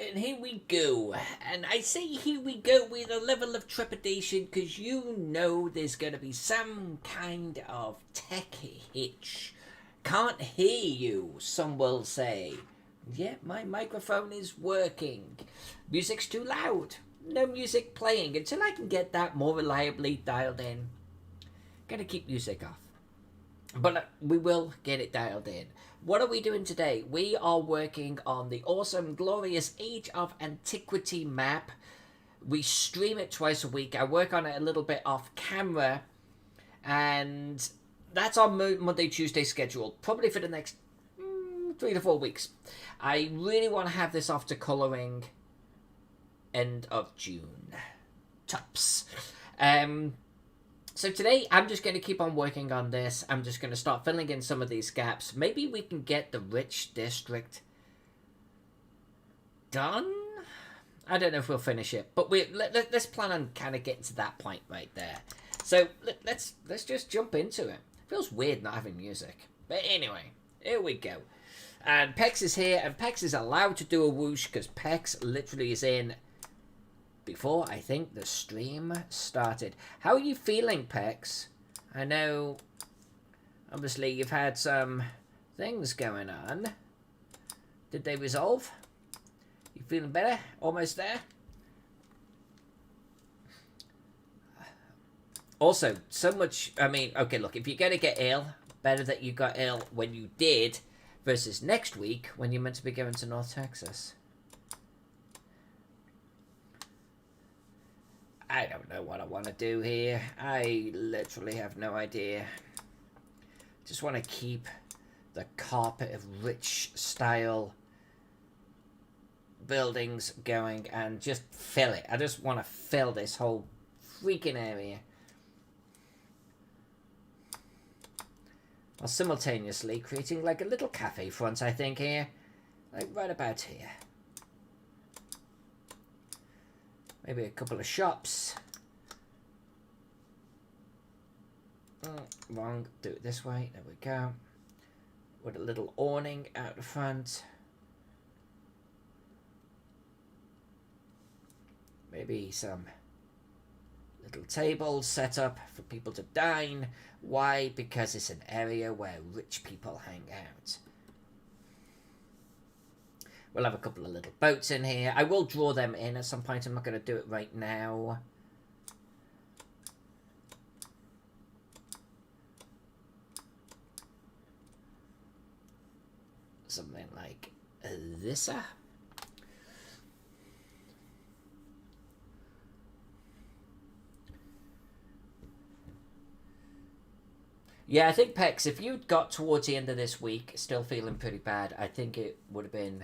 And here we go. And I say here we go with a level of trepidation because you know there's going to be some kind of tech hitch. Can't hear you, some will say. Yeah, my microphone is working. Music's too loud. No music playing until I can get that more reliably dialed in. Gonna keep music off. But we will get it dialed in. What are we doing today? We are working on the awesome, glorious Age of Antiquity map. We stream it twice a week. I work on it a little bit off camera. And that's our Monday, Tuesday schedule. Probably for the next 3 to 4 weeks. I really want to have this off to colouring end of June. Tops. So today I'm just going to keep on working on this. I'm just going to start filling in some of these gaps. Maybe we can get the rich district done? I don't know if we'll finish it, but let's plan on kind of getting to that point right there. So let's just jump into it. Feels weird not having music. But anyway, here we go. And Pex is here, and Pex is allowed to do a whoosh because Pex literally is in before, I think, the stream started. How are you feeling, Pex? I know, obviously, you've had some things going on. Did they resolve? You feeling better? Almost there? Also, so much, I mean, okay, look, if you're going to get ill, better that you got ill when you did versus next week when you're meant to be going to North Texas. I don't know what I want to do here. I literally have no idea. Just want to keep the carpet of rich style buildings going and just fill it. I just want to fill this whole freaking area. While simultaneously creating like a little cafe front, I think, here. Like right about here. Maybe a couple of shops. Wrong. Do it this way. There we go. With a little awning out the front. Maybe some little tables set up for people to dine. Why? Because it's an area where rich people hang out. We'll have a couple of little boats in here. I will draw them in at some point. I'm not going to do it right now. Something like this. Yeah, I think Pex, if you'd got towards the end of this week still feeling pretty bad, I think it would have been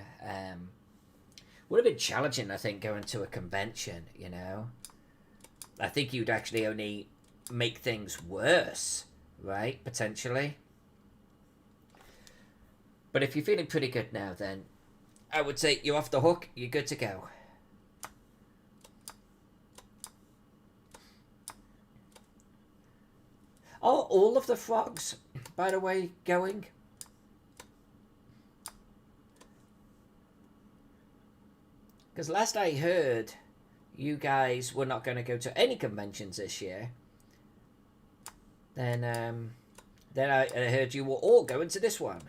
challenging, I think, going to a convention, you know. I think you'd actually only make things worse, right? Potentially. But if you're feeling pretty good now, then I would say you're off the hook, you're good to go. Are all of the frogs, by the way, going? Because last I heard, you guys were not going to go to any conventions this year. Then I heard you were all going to this one.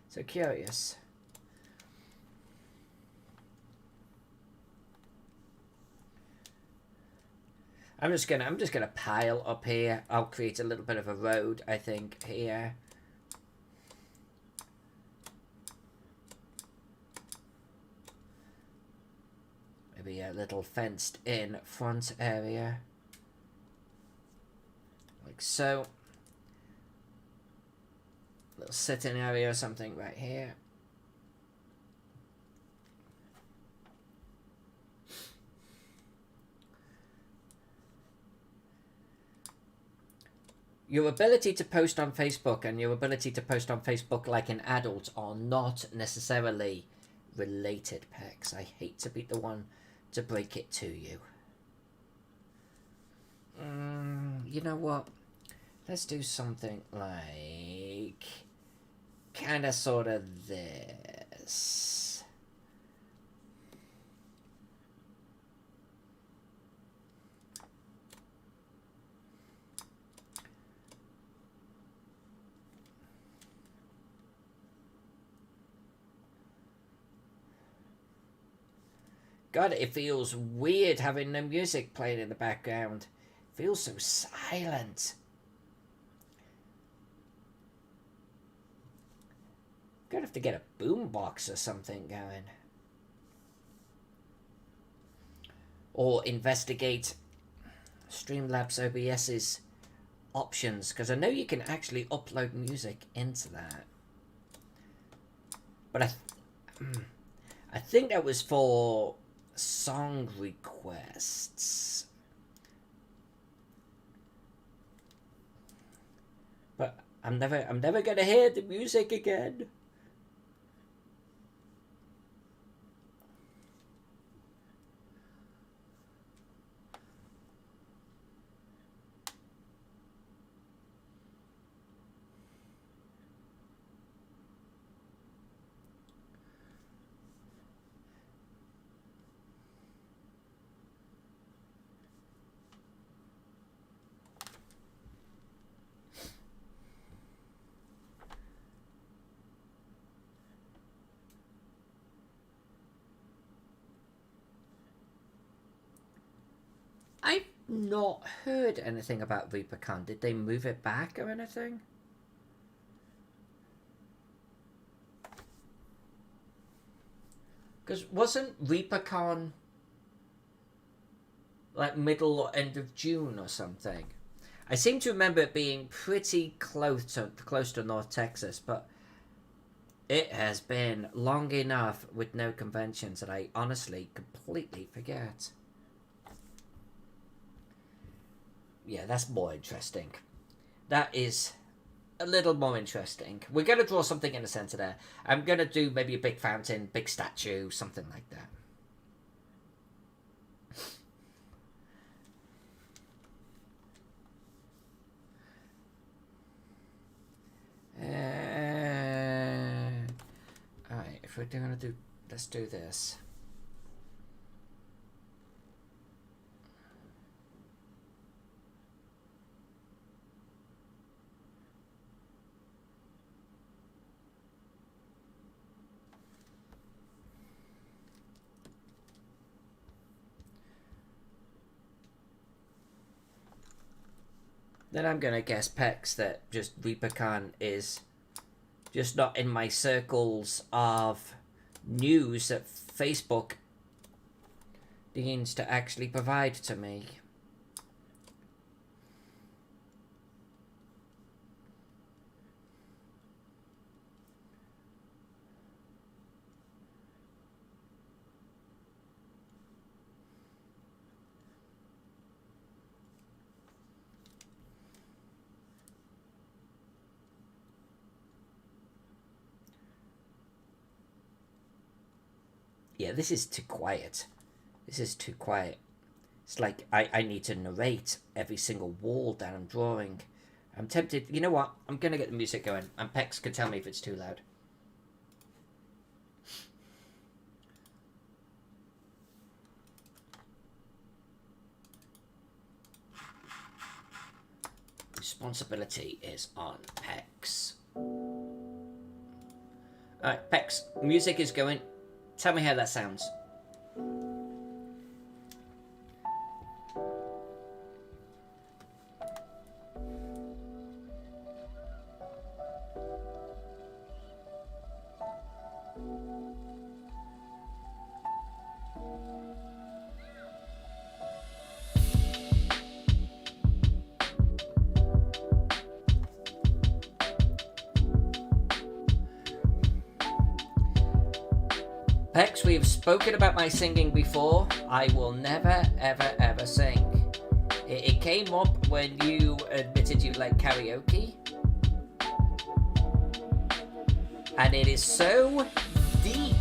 So curious. I'm just gonna pile up here. I'll create a little bit of a road, I think, here. Maybe a little fenced in front area. Like so. Little sitting area or something right here. Your ability to post on Facebook and your ability to post on Facebook like an adult are not necessarily related, Pex. I hate to be the one to break it to you. You know what? Let's do something like kind of sort of this. God, it feels weird having the music playing in the background. It feels so silent. Gonna have to get a boombox or something going. Or investigate Streamlabs OBS's options, because I know you can actually upload music into that. But I think that was for song requests. But I'm never gonna hear the music again. I've not heard anything about ReaperCon. Did they move it back or anything? Because wasn't ReaperCon like middle or end of June or something? I seem to remember it being pretty close to North Texas, but it has been long enough with no conventions that I honestly completely forget. Yeah, that's more interesting. That is a little more interesting. We're going to draw something in the center there. I'm going to do maybe a big fountain, big statue, something like that. Alright, if we're going to do... Let's do this. Then I'm going to guess, Pex, that just ReaperCon is just not in my circles of news that Facebook deigns to actually provide to me. Yeah, this is too quiet. This is too quiet. It's like I need to narrate every single wall that I'm drawing. I'm tempted. You know what? I'm going to get the music going. And Pex can tell me if it's too loud. Responsibility is on Pex. Alright, Pex, music is going. Tell me how that sounds. Pex, we have spoken about my singing before. I will never, ever, ever sing. It came up when you admitted you like karaoke. And it is so deep,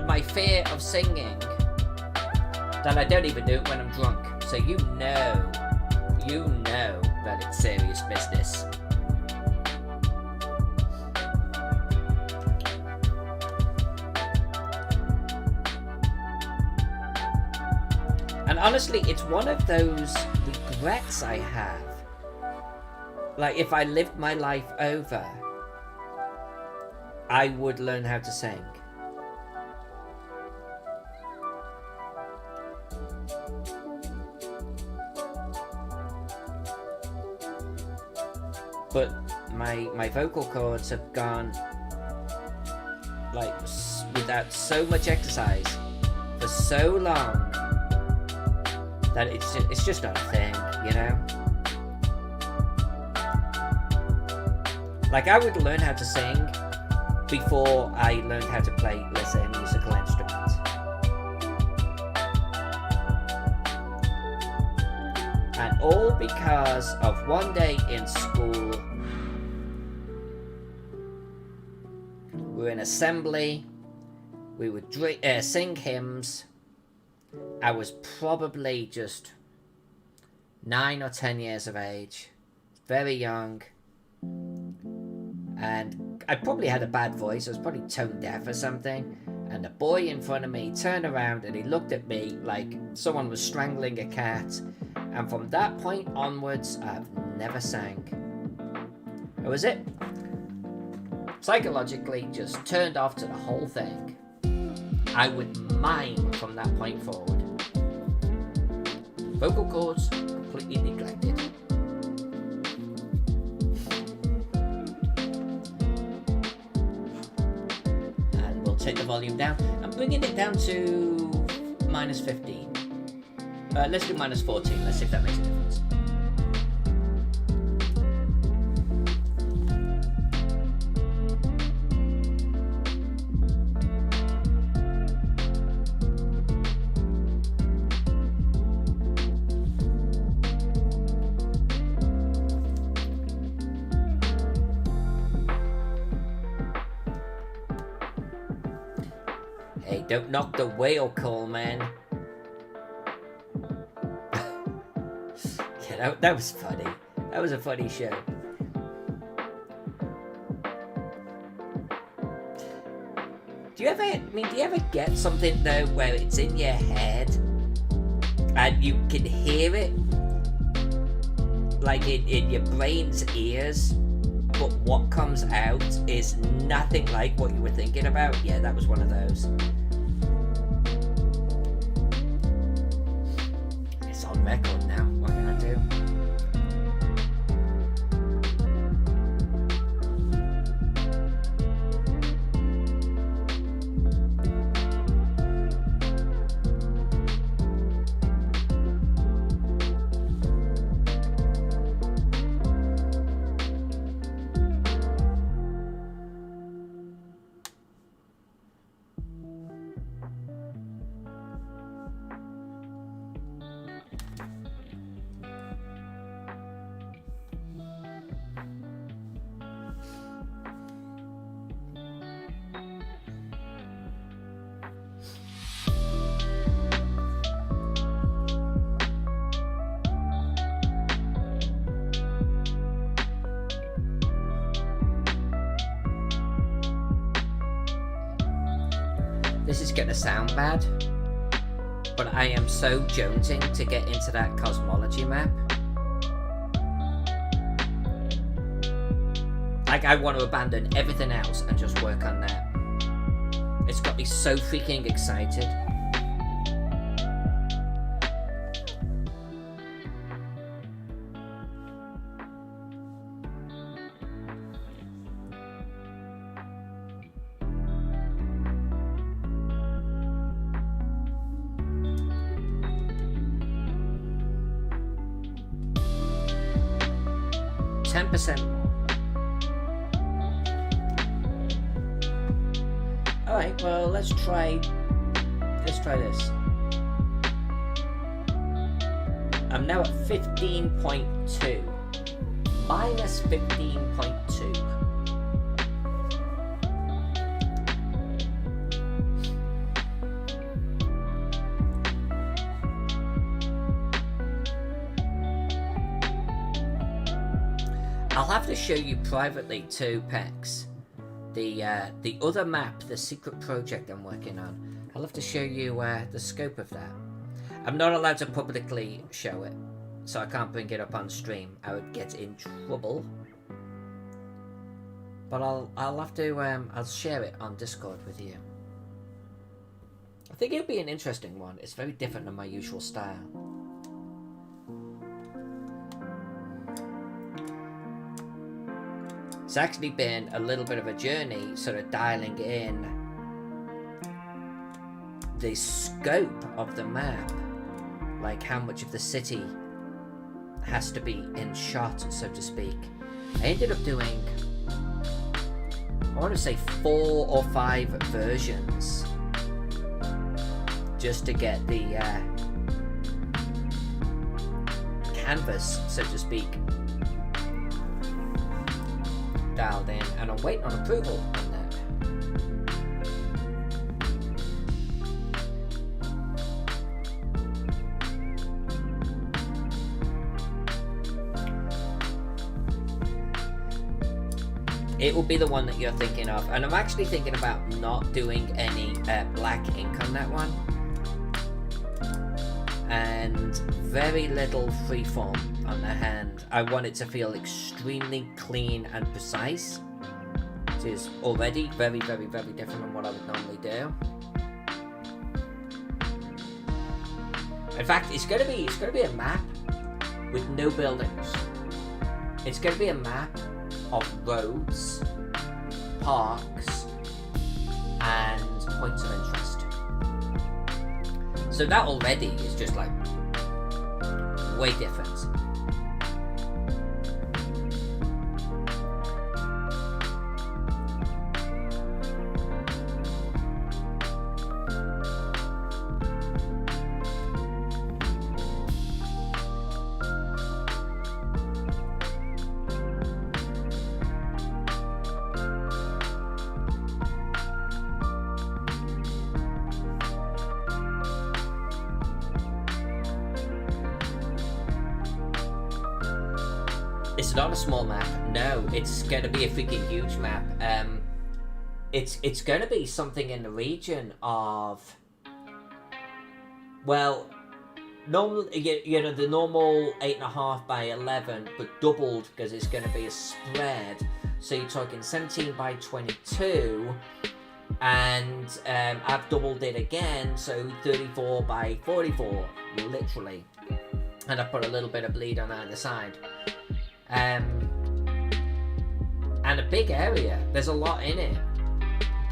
my fear of singing, that I don't even do it when I'm drunk. So you know that it's serious business. And honestly, it's one of those regrets I have. Like, if I lived my life over, I would learn how to sing. But my vocal cords have gone, like, without so much exercise for so long that it's just not a thing, you know? Like, I would learn how to sing before I learned how to play, let's say, a musical instrument. And all because of one day in school, we were in assembly, we would sing hymns. I was probably just 9 or 10 years of age, very young, and I probably had a bad voice. I was probably tone deaf or something. And the boy in front of me turned around and he looked at me like someone was strangling a cat. And from that point onwards, I've never sang. That was it. Psychologically, just turned off to the whole thing. I would mime from that point forward. Vocal cords, completely neglected. And we'll take the volume down. I'm bringing it down to minus 15. Let's do minus 14. Let's see if that makes a difference. Hey, don't knock the whale call, man. That was funny. That was a funny show. Do you ever get something though where it's in your head and you can hear it like in your brain's ears, but what comes out is nothing like what you were thinking about? Yeah, that was one of those. It's on record now. What can I do? 'This is gonna sound bad, but I am so jonesing to get into that cosmology map. Like, I want to abandon everything else and just work on that. It's got me so freaking excited. Alright, well, let's try this. I'm now at 15.2. Minus 15.2. I'll have to show you privately too, Pex. The other map, the secret project I'm working on. I'll have to show you the scope of that. I'm not allowed to publicly show it, so I can't bring it up on stream. I would get in trouble. But I'll have to I'll share it on Discord with you. I think it'll be an interesting one. It's very different than my usual style. It's actually been a little bit of a journey, sort of dialing in the scope of the map, like how much of the city has to be in shot, so to speak. I ended up doing, I want to say 4 or 5 versions just to get the canvas, so to speak, dialed in, and I'm waiting on approval on that. It will be the one that you're thinking of, and I'm actually thinking about not doing any black ink on that one, and very little freeform on the hand. I want it to feel extremely clean and precise. It is already very, very, very different than what I would normally do. In fact, it's gonna be a map with no buildings. It's gonna be a map of roads, parks, and points of interest. So that already is just like way different. It's not a small map. No, it's going to be a freaking huge map. It's going to be something in the region of, well, normal. You know, the normal 8.5 by 11, but doubled because it's going to be a spread. So you're talking 17 by 22, and I've doubled it again, so 34 by 44, literally. And I put a little bit of bleed on either side. And a big area. There's a lot in it,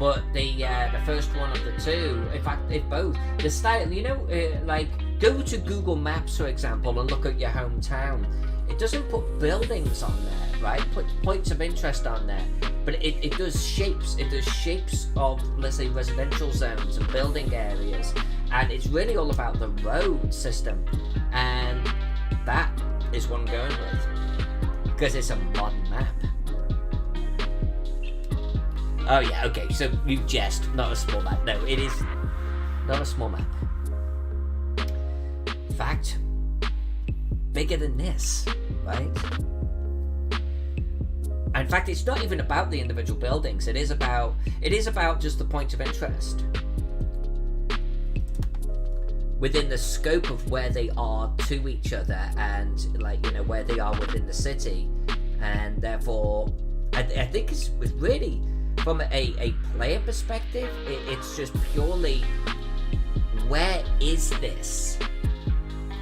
but the first one of the two, in fact, if both, the style, you know, like go to Google Maps, for example, and look at your hometown. It doesn't put buildings on there, right? It puts points of interest on there, but it does shapes. It does shapes of, let's say, residential zones and building areas, and it's really all about the road system, and that is what I'm going with. Because it's a modern map. Oh yeah, okay, so you jest, not a small map. No, it is not a small map. In fact, bigger than this, right? In fact, it's not even about the individual buildings. It is about just the point of interest within the scope of where they are to each other, and like, you know, where they are within the city. And therefore I think it's really, from a player perspective, it's just purely, where is this?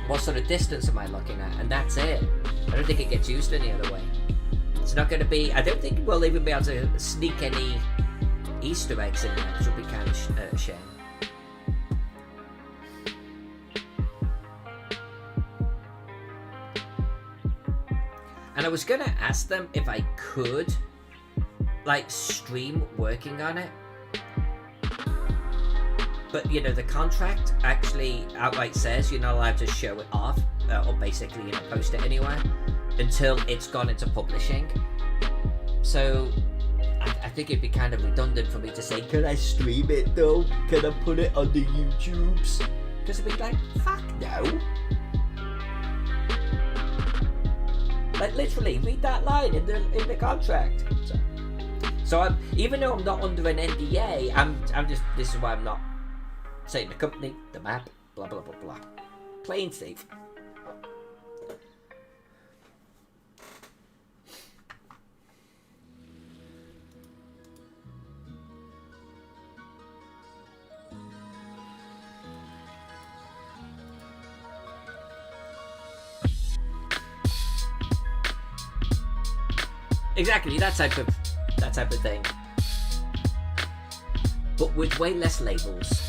What sort of distance am I looking at? And that's it. I don't think it gets used any other way. It's not going to be, I don't think we'll even be able to sneak any Easter eggs in there, which would be kind of a shame. And I was going to ask them if I could, like, stream working on it. But, you know, the contract actually outright says you're not allowed to show it off, or basically, you know, post it anywhere, until it's gone into publishing. So, I think it'd be kind of redundant for me to say, can I stream it though? Can I put it on the YouTubes? Because it'd be like, fuck no. Like, literally, read that line in the contract. So even though I'm not under an NDA, I'm just, this is why I'm not saying the company, the map, blah blah blah blah. Plain safe. Exactly, that type of thing. But with way less labels.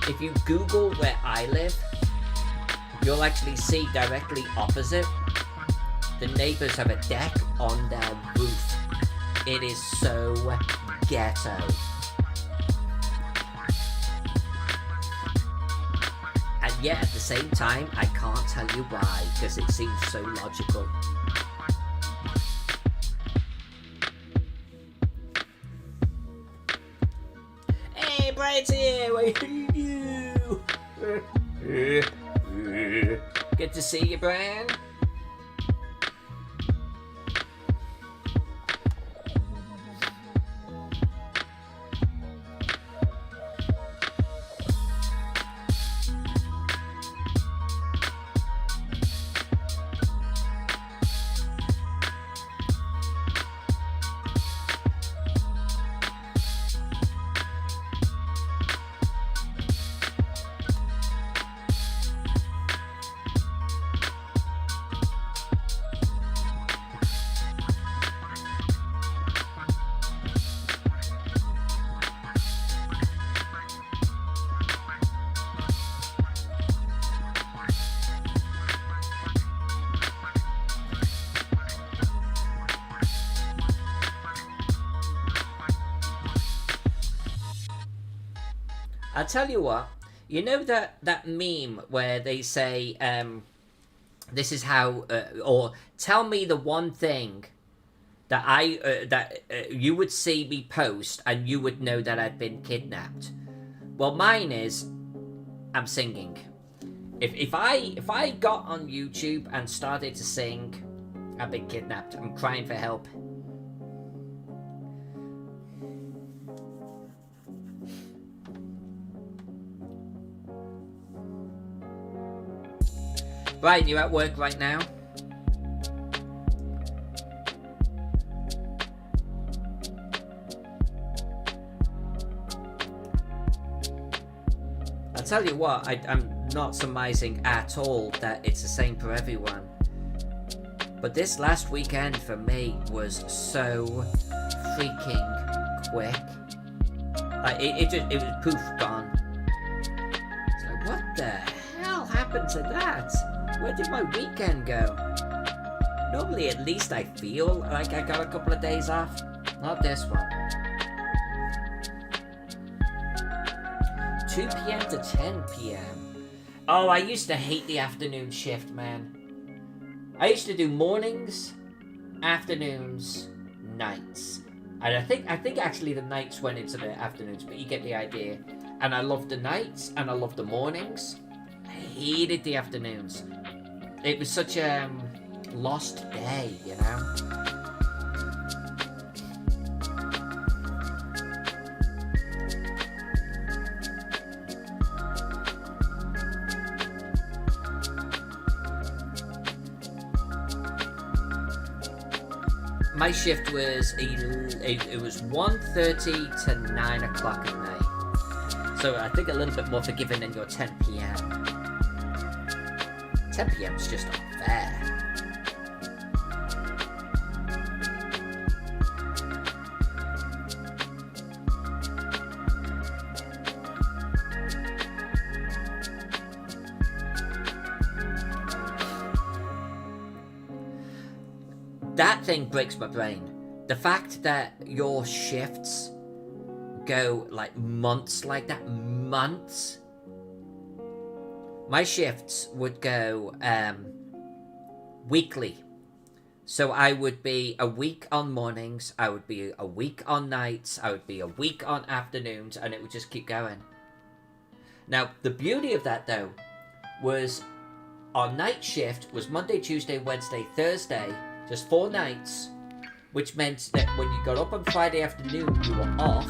If you Google where I live, you'll actually see directly opposite, the neighbours have a deck on their roof. It is so ghetto. And yet at the same time, I can't tell you why, because it seems so logical. Hey, Brian's here! What do you do? Good to see you, Brian. I'll tell you what, you know that meme where they say, this is how, or tell me the one thing that you would see me post and you would know that I'd been kidnapped. Well, mine is, I'm singing. If I got on YouTube and started to sing, I've been kidnapped, I'm crying for help. Right, you at work right now? I'll tell you what, I'm not surmising at all that it's the same for everyone. But this last weekend for me was so freaking quick. Like, it was poof, gone. It's like, what the hell happened to that? Where did my weekend go? Normally at least I feel like I got a couple of days off. Not this one. 2 p.m. to 10 p.m. Oh, I used to hate the afternoon shift, man. I used to do mornings, afternoons, nights. And I think actually the nights went into the afternoons, but you get the idea. And I loved the nights and I loved the mornings. I hated the afternoons. It was such a lost day, you know? My shift was it was 1:30 to 9 o'clock at night. So I think a little bit more forgiving than your 10 p.m. 10 p.m. is just unfair. That thing breaks my brain. The fact that your shifts go like months like that, months. my shifts would go weekly. So I would be a week on mornings, I would be a week on nights, I would be a week on afternoons, and it would just keep going. Now, the beauty of that, though, was our night shift was Monday, Tuesday, Wednesday, Thursday, just 4 nights, which meant that when you got up on Friday afternoon, you were off,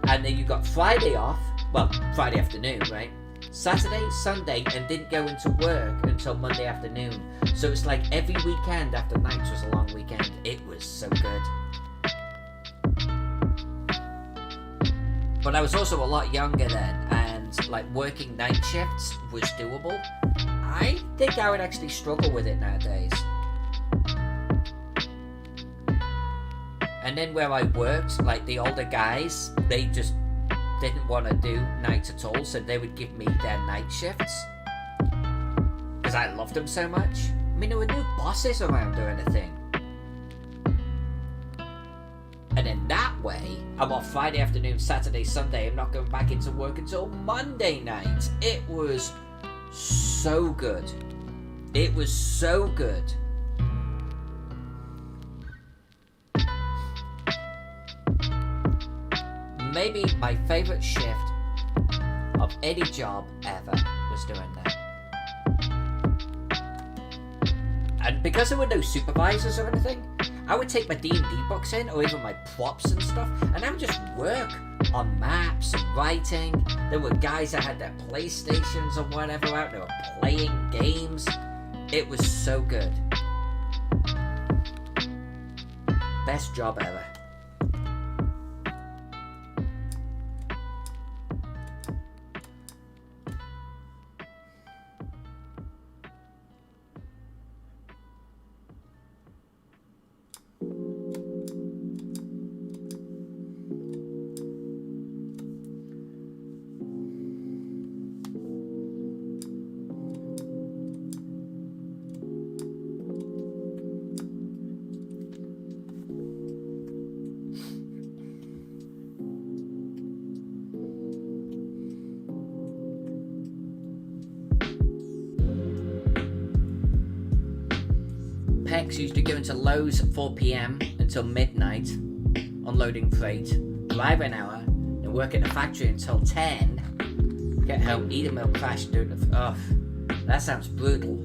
and then you got Friday off, well, Friday afternoon, right? Saturday, Sunday, and didn't go into work until Monday afternoon. So it's like every weekend after nights was a long weekend. It was so good. But I was also a lot younger then, and like working night shifts was doable. I think I would actually struggle with it nowadays. And then where I worked, like the older guys, they just didn't want to do nights at all, so they would give me their night shifts because I loved them so much. I mean, there were no bosses around or anything. And in that way, I'm off Friday afternoon, Saturday, Sunday. I'm not going back into work until Monday night. It was so good. It was so good. Maybe my favourite shift of any job ever was doing that. And because there were no supervisors or anything, I would take my D&D books in, or even my props and stuff, and I would just work on maps and writing. There were guys that had their PlayStations or whatever out, they were playing games. It was so good. Best job ever. Used to go into Lowe's at 4 p.m. until midnight, unloading freight, drive an hour, and work at the factory until 10, get home, eat a meal, crash, do it. Oh, that sounds brutal.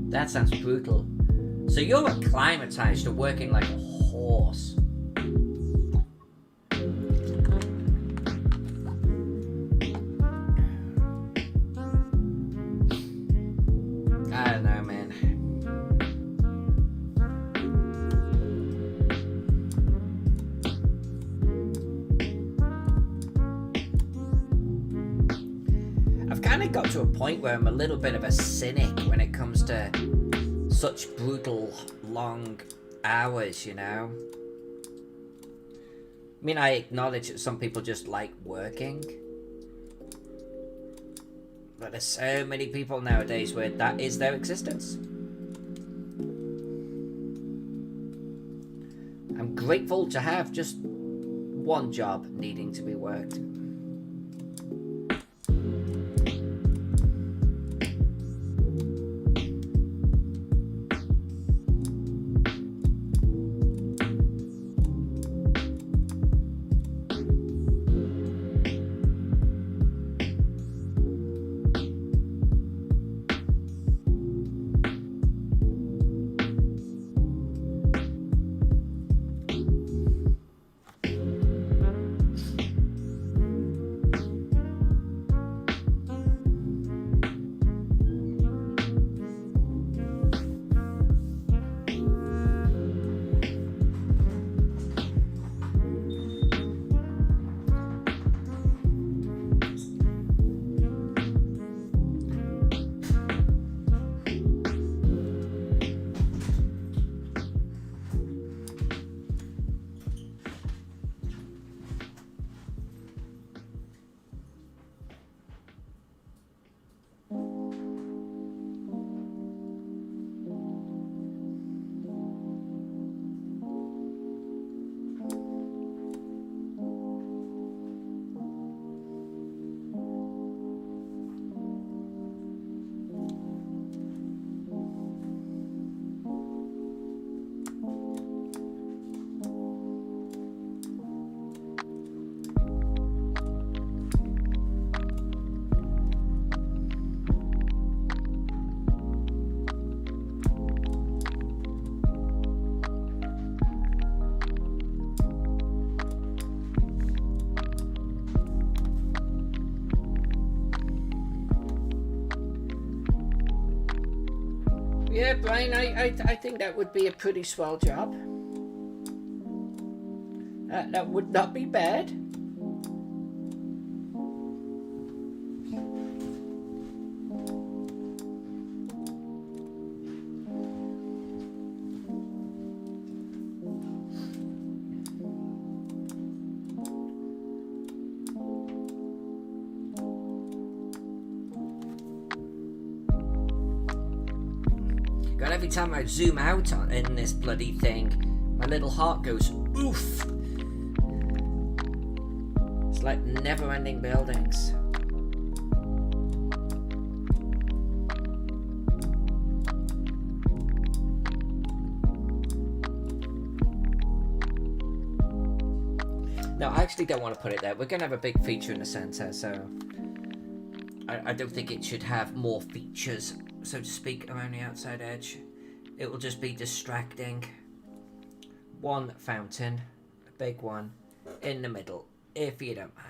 That sounds brutal. So you're acclimatized to working like a horse. I don't know, man. I've kind of got to a point where I'm a little bit of a cynic when it comes to such brutal, long hours, you know? I mean, I acknowledge that some people just like working. But there's so many people nowadays where that is their existence. I'm grateful to have just one job needing to be worked. Yeah, Brian, I think that would be a pretty swell job. That would not be bad. God, every time I zoom out in this bloody thing, my little heart goes oof. It's like never-ending buildings. No, I actually don't want to put it there. We're going to have a big feature in the center, so I don't think it should have more features, so to speak, around the outside edge. It will just be distracting. One fountain, a big one, in the middle, if you don't mind.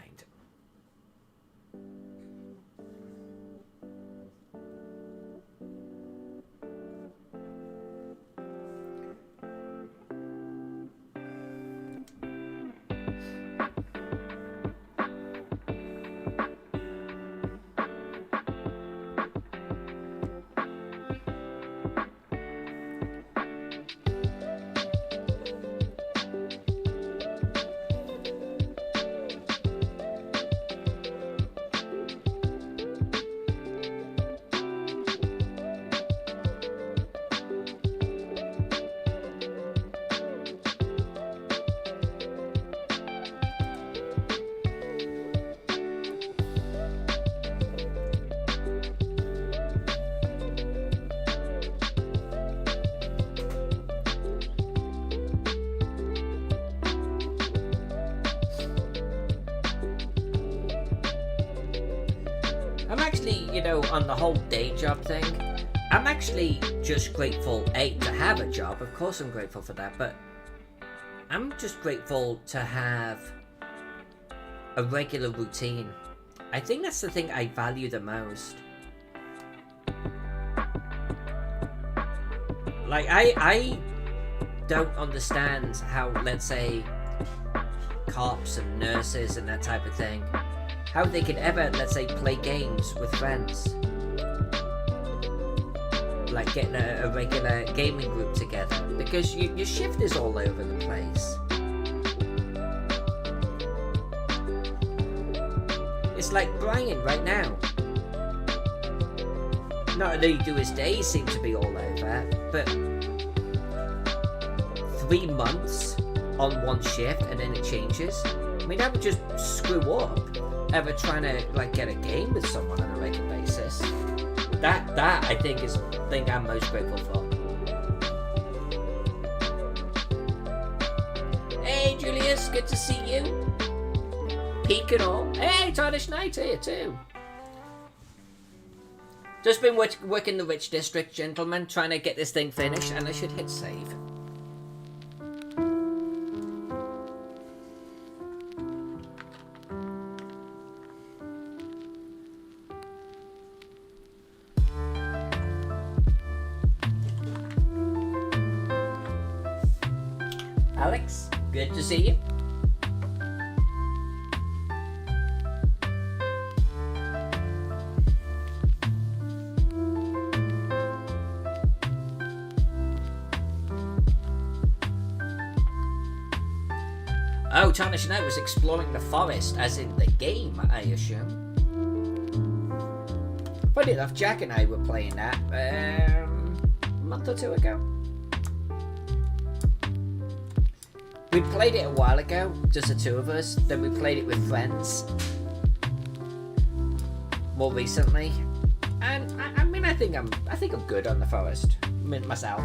On the whole day job thing, I'm actually just grateful, A, to have a job. Of course I'm grateful for that, but I'm just grateful to have a regular routine. I think that's the thing I value the most. Like, I don't understand how, let's say, cops and nurses and that type of thing, how they could ever, let's say, play games with friends. Like getting a regular gaming group together. Because your shift is all over the place. It's like Brian right now. Not only do his days seem to be all over, but 3 months on one shift and then it changes. I mean, that would just screw up. Ever trying to like get a game with someone on a regular basis. That I think is the thing I'm most grateful for. Hey Julius, good to see you. Peak and all. Hey, Tarnish Knight here too. Just been working the Rich District, gentlemen, trying to get this thing finished, and I should hit save. Alex, good to see you. Oh, Tarnish Knight was exploring the forest, as in the game, I assume. Funny enough, Jack and I were playing that a month or two ago. We played it a while ago, just the two of us. Then we played it with friends more recently, and I mean, I think I'm good on the forest myself.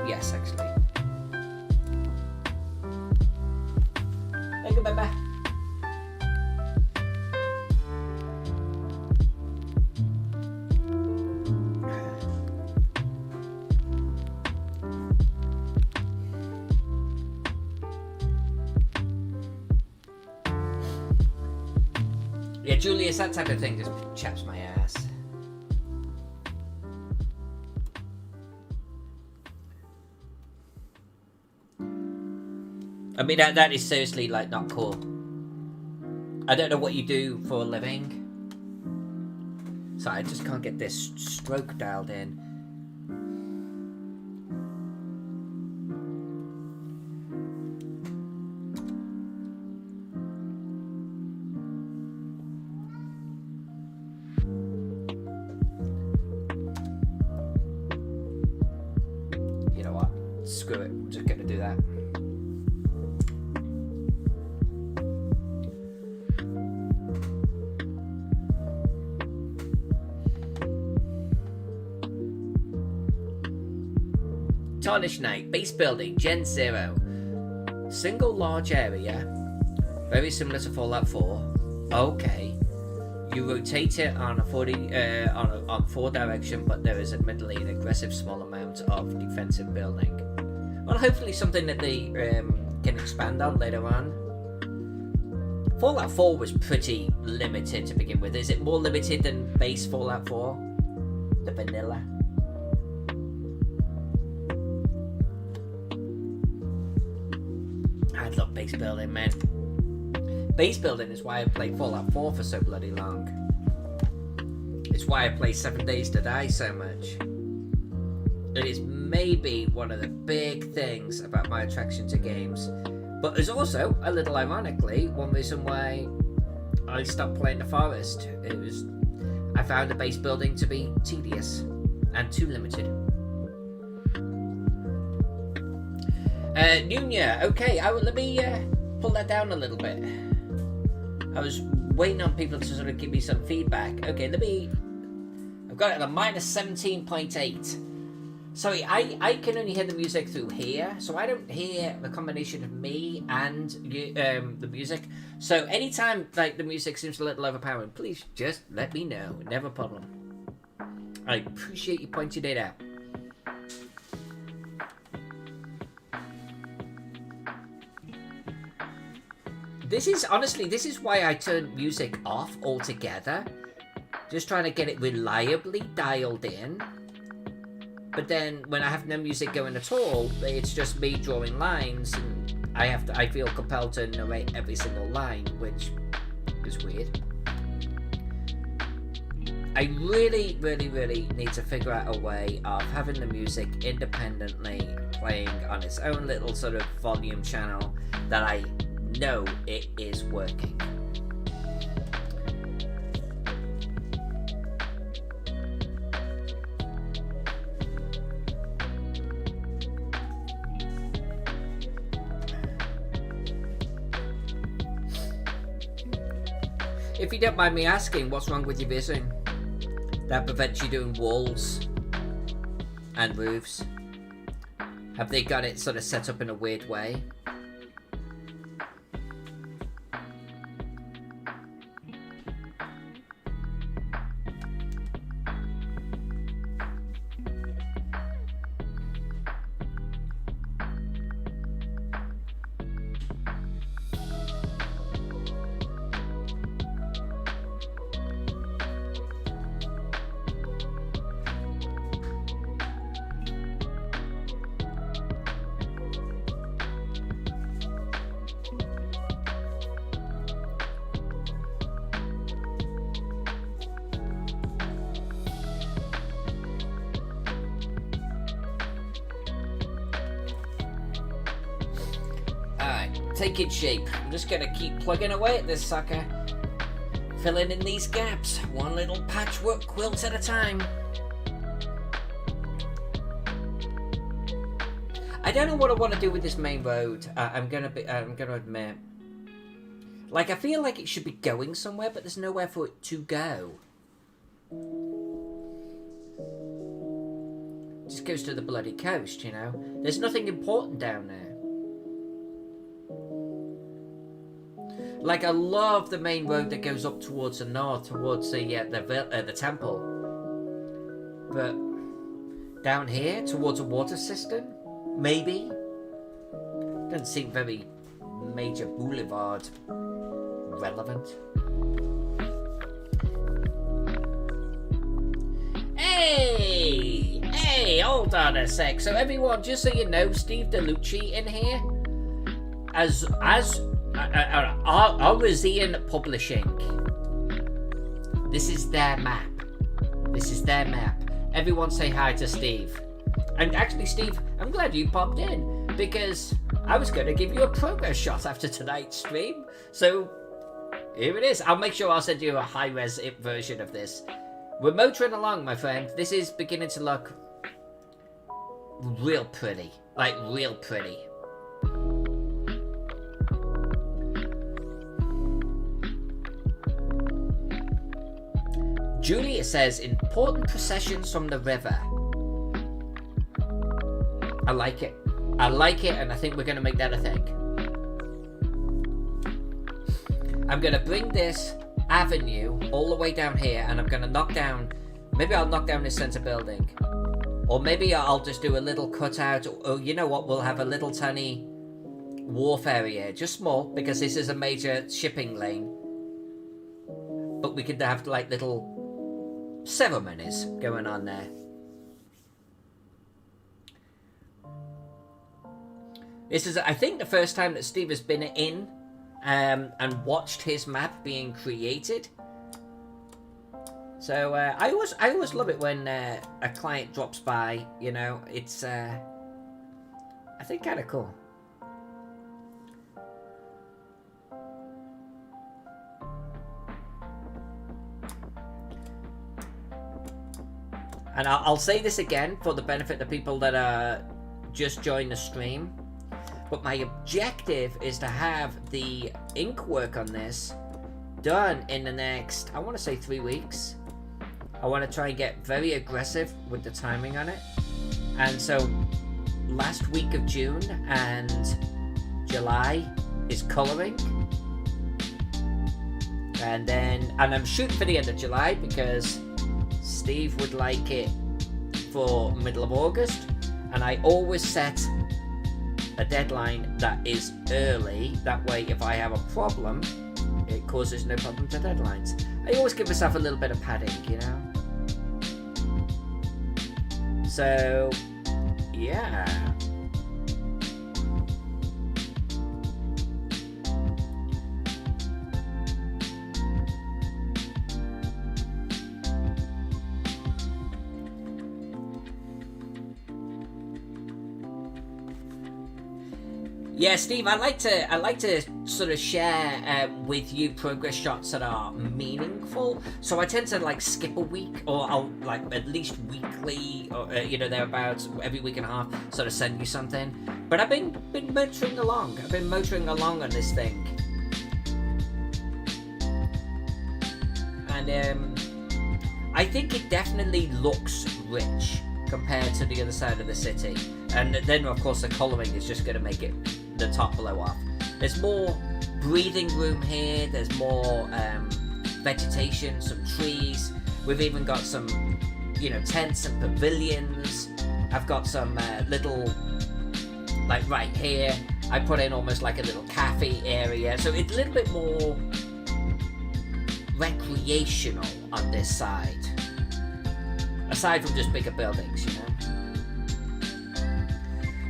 Yes, actually. Thank you, bye-bye. Yeah, Julius, that type of thing just chaps my ass. I mean, that is seriously, like, not cool. I don't know what you do for a living. So I just can't get this stroke dialed in. You know what? Screw it. I'm just going to do that. Tarnished Knight, base building, Gen 0. Single large area, very similar to Fallout 4. Okay. You rotate it on a 40 on 4 direction, but there is admittedly an aggressive small amount of defensive building. Well, hopefully something that they can expand on later on. Fallout 4 was pretty limited to begin with. Is it more limited than base Fallout 4? The vanilla? I love base building, man. Base building is why I played Fallout 4 for so bloody long. It's why I play 7 Days to Die so much. It is maybe one of the big things about my attraction to games. But there's also, a little ironically, one reason why I stopped playing The Forest. I found the base building to be tedious and too limited. Nunya, okay, let me pull that down a little bit. I was waiting on people to sort of give me some feedback. Okay, I've got it at a minus 17.8. Sorry, I can only hear the music through here, so I don't hear the combination of me and the music. So anytime like the music seems a little overpowering, please just let me know. Never a problem. I appreciate you pointing it out. This is why I turned music off altogether. Just trying to get it reliably dialed in. But then when I have no music going at all, it's just me drawing lines, and I feel compelled to narrate every single line, which is weird. I really, really, really need to figure out a way of having the music independently playing on its own little sort of volume channel that I know it is working. If you don't mind me asking, what's wrong with your vision that prevents you doing walls and roofs? Have they got it sort of set up in a weird way? Taking shape. I'm just gonna keep plugging away at this sucker, filling in these gaps, one little patchwork quilt at a time. I don't know what I want to do with this main road. I'm gonna admit, like, I feel like it should be going somewhere, but there's nowhere for it to go. It just goes to the bloody coast, you know. There's nothing important down there. Like, I love the main road that goes up towards the north, towards the temple. But down here, towards a water cistern, maybe. Doesn't seem very major boulevard relevant. Hey, hold on a sec. So everyone, just so you know, Steve DeLucci in here, as Arisian Publishing. This is their map. Everyone say hi to Steve. And actually, Steve, I'm glad you popped in, because I was going to give you a progress shot after tonight's stream. So here it is. I'll make sure I'll send you a high-res version of this. We're motoring along, my friend. This is beginning to look real pretty. Like, real pretty. Julia says, important processions from the river. I like it. And I think we're going to make that a thing. I'm going to bring this avenue all the way down here, and I'm going to knock down, maybe I'll knock down this center building, or maybe I'll just do a little cutout, or you know what, we'll have a little tiny wharf area, just small, because this is a major shipping lane, but we could have like little ceremonies going on there. This is, I think, the first time that Steve has been in and watched his map being created. So I always love it when a client drops by. You know, it's I think kind of cool. And I'll say this again for the benefit of the people that just joined the stream. But my objective is to have the ink work on this done in the next, I want to say 3 weeks. I want to try and get very aggressive with the timing on it. And so last week of June and July is colouring. And I'm shooting for the end of July because Steve would like it for middle of August. And I always set a deadline that is early. That way, if I have a problem, it causes no problem to deadlines. I always give myself a little bit of padding, you know? So, yeah. Yeah, Steve, I like to sort of share with you progress shots that are meaningful. So I tend to like skip a week, or I'll like at least weekly, or thereabouts, every week and a half, sort of send you something. But I've been motoring along. I've been motoring along on this thing, and I think it definitely looks rich compared to the other side of the city. And then, of course, the colouring is just going to make it the top blow off. There's more breathing room here. There's more vegetation, some trees. We've even got some, tents and pavilions. I've got some little, like right here, I put in almost like a little cafe area. So it's a little bit more recreational on this side. Aside from just bigger buildings,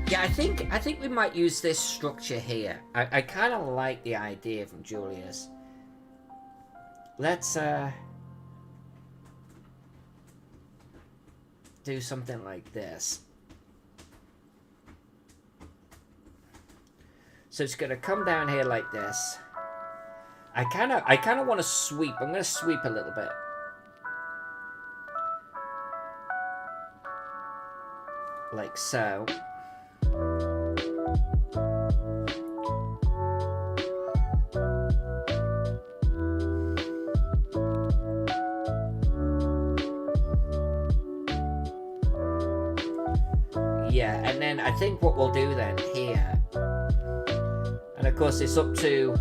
Yeah, I think we might use this structure here. I kind of like the idea from Julia's. Let's do something like this. So it's gonna come down here like this. I kind of want to sweep. I'm gonna sweep a little bit. Like so. Yeah, and then I think what we'll do then here, and of course it's up to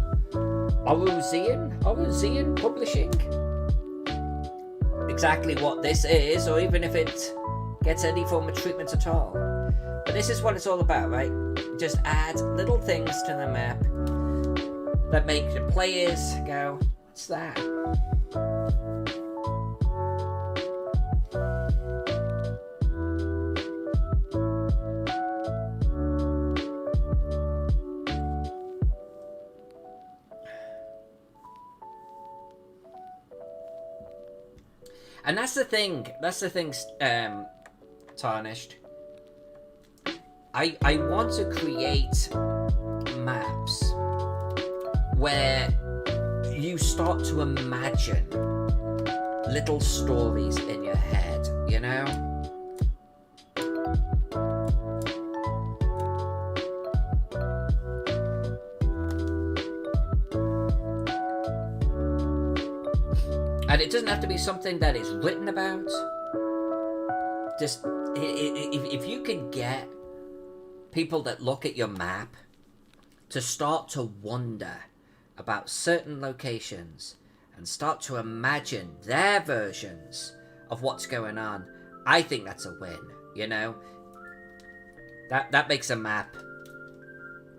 Oruzian Publishing. Exactly what this is, or even if it gets any form of treatment at all. But this is what it's all about, right? Just add little things to the map that make the players go, what's that? And that's the thing, Tarnished. I want to create maps where you start to imagine little stories in your head, you know? And it doesn't have to be something that is written about. Just, if you can get people that look at your map to start to wonder about certain locations and start to imagine their versions of what's going on, I think that's a win, you know? That makes a map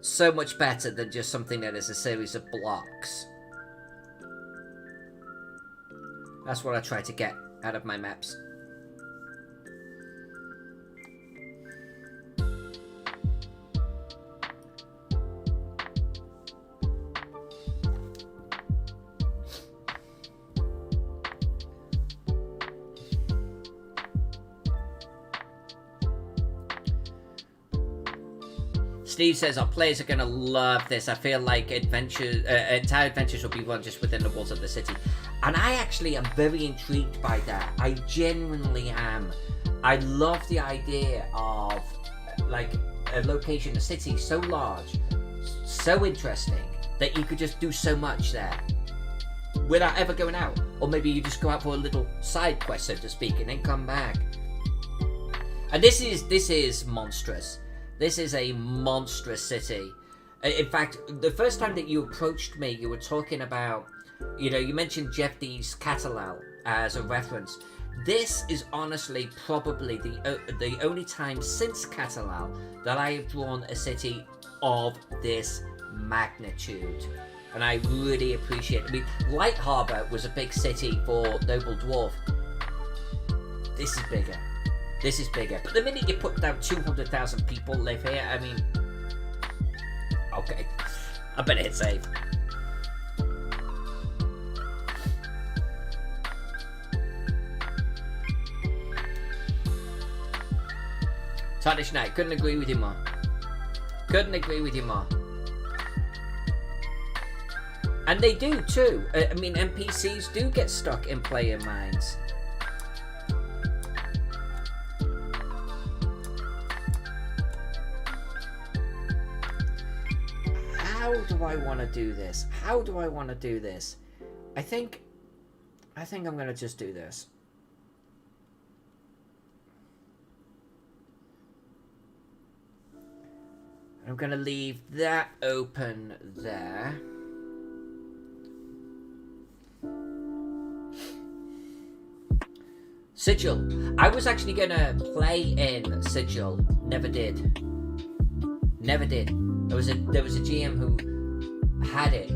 so much better than just something that is a series of blocks. That's what I try to get out of my maps. Steve says our players are going to love this. I feel like entire adventures will be run just within the walls of the city. And I actually am very intrigued by that. I genuinely am. I love the idea of like a location, a city so large, so interesting, that you could just do so much there without ever going out. Or maybe you just go out for a little side quest, so to speak, and then come back. And this is monstrous. This is a monstrous city. In fact, the first time that you approached me, you were talking about, you know, you mentioned Jeff D's Catalal as a reference. This is honestly probably the only time since Catalal that I have drawn a city of this magnitude. And I really appreciate it. I mean, Light Harbor was a big city for Noble Dwarf. This is bigger. This is bigger. But the minute you put down 200,000 people live here, I mean... Okay. I better hit save. Tarnish Knight, couldn't agree with you more. Couldn't agree with you more. And they do too. I mean, NPCs do get stuck in player minds. How do I want to do this? How do I want to do this? I think I'm going to just do this. I'm going to leave that open there. Sigil. I was actually going to play in Sigil. Never did. Never did. There was a GM who had it.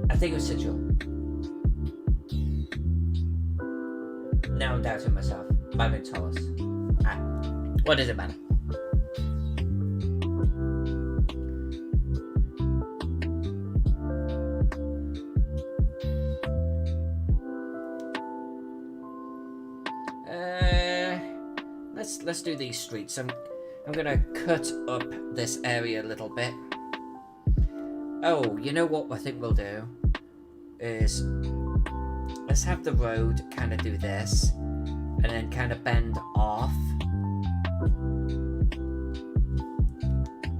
I think it was Sigil. Now I'm doubting myself. I'm in Taurus. What does it matter? Let's do these streets. I'm gonna cut up this area a little bit. Oh, you know what I think we'll do is let's have the road kind of do this and then kind of bend off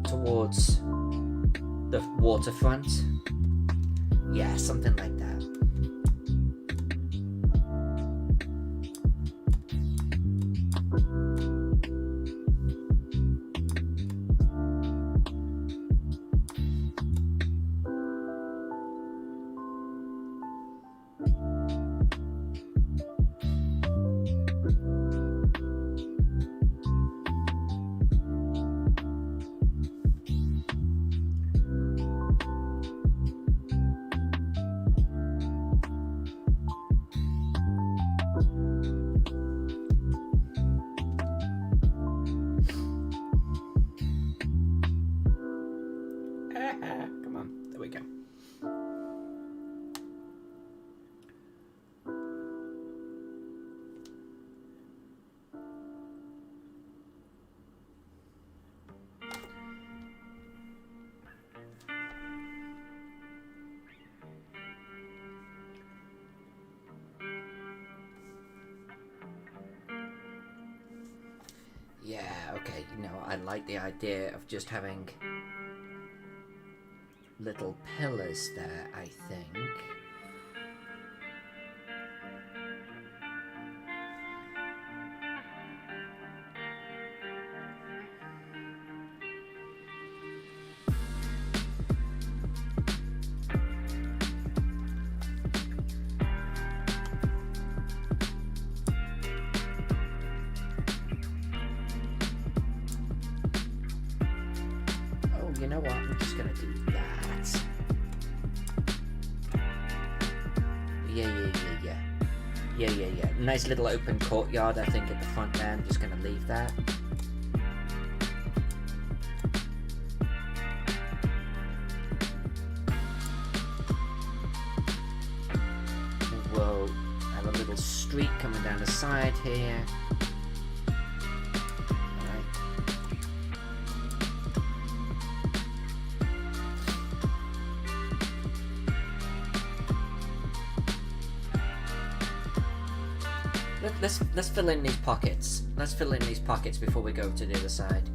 towards the waterfront. Yeah, something like that. like the idea of just having little pillars there, I think. You know what? I'm just gonna do that. Yeah. Nice little open courtyard, I think, at the front there. I'm just gonna leave that. We'll have a little street coming down the side here. Let's fill in these pockets. Let's fill in these pockets before we go to the other side.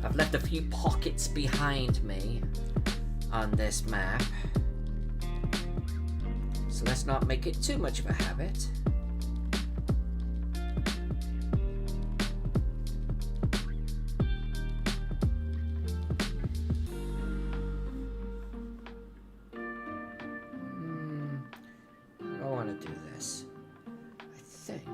I've left a few pockets behind me on this map. So let's not make it too much of a habit. I don't want to do this. I think.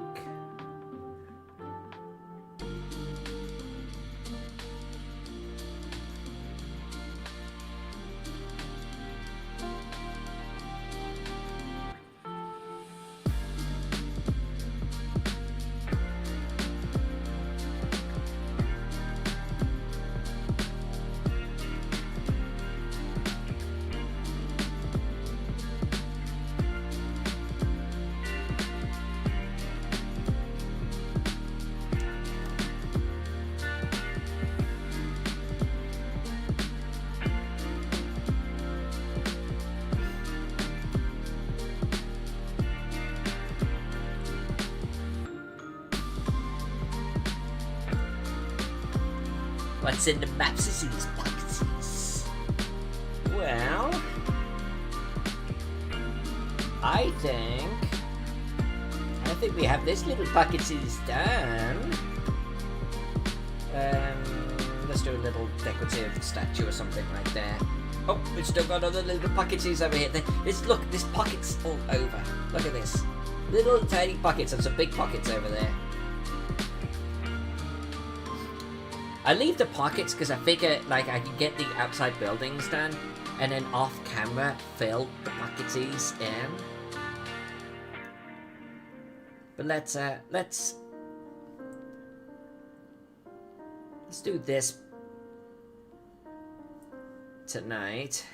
What's in the maps is in these pockets. Well, I think we have this little pockets done. Let's do a little decorative statue or something right there. Oh, we've still got other little pockets over here. Look, there's pockets all over. Look at this. Little tiny pockets and some big pockets over there. I leave the pockets because I figure like I can get the outside buildings done and then off camera fill the pockets in. But let's do this tonight.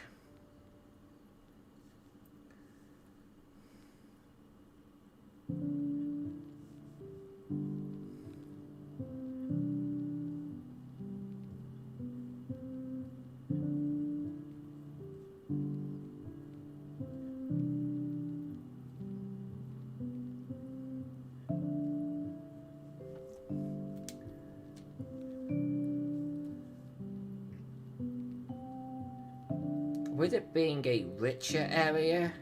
With it being a richer area,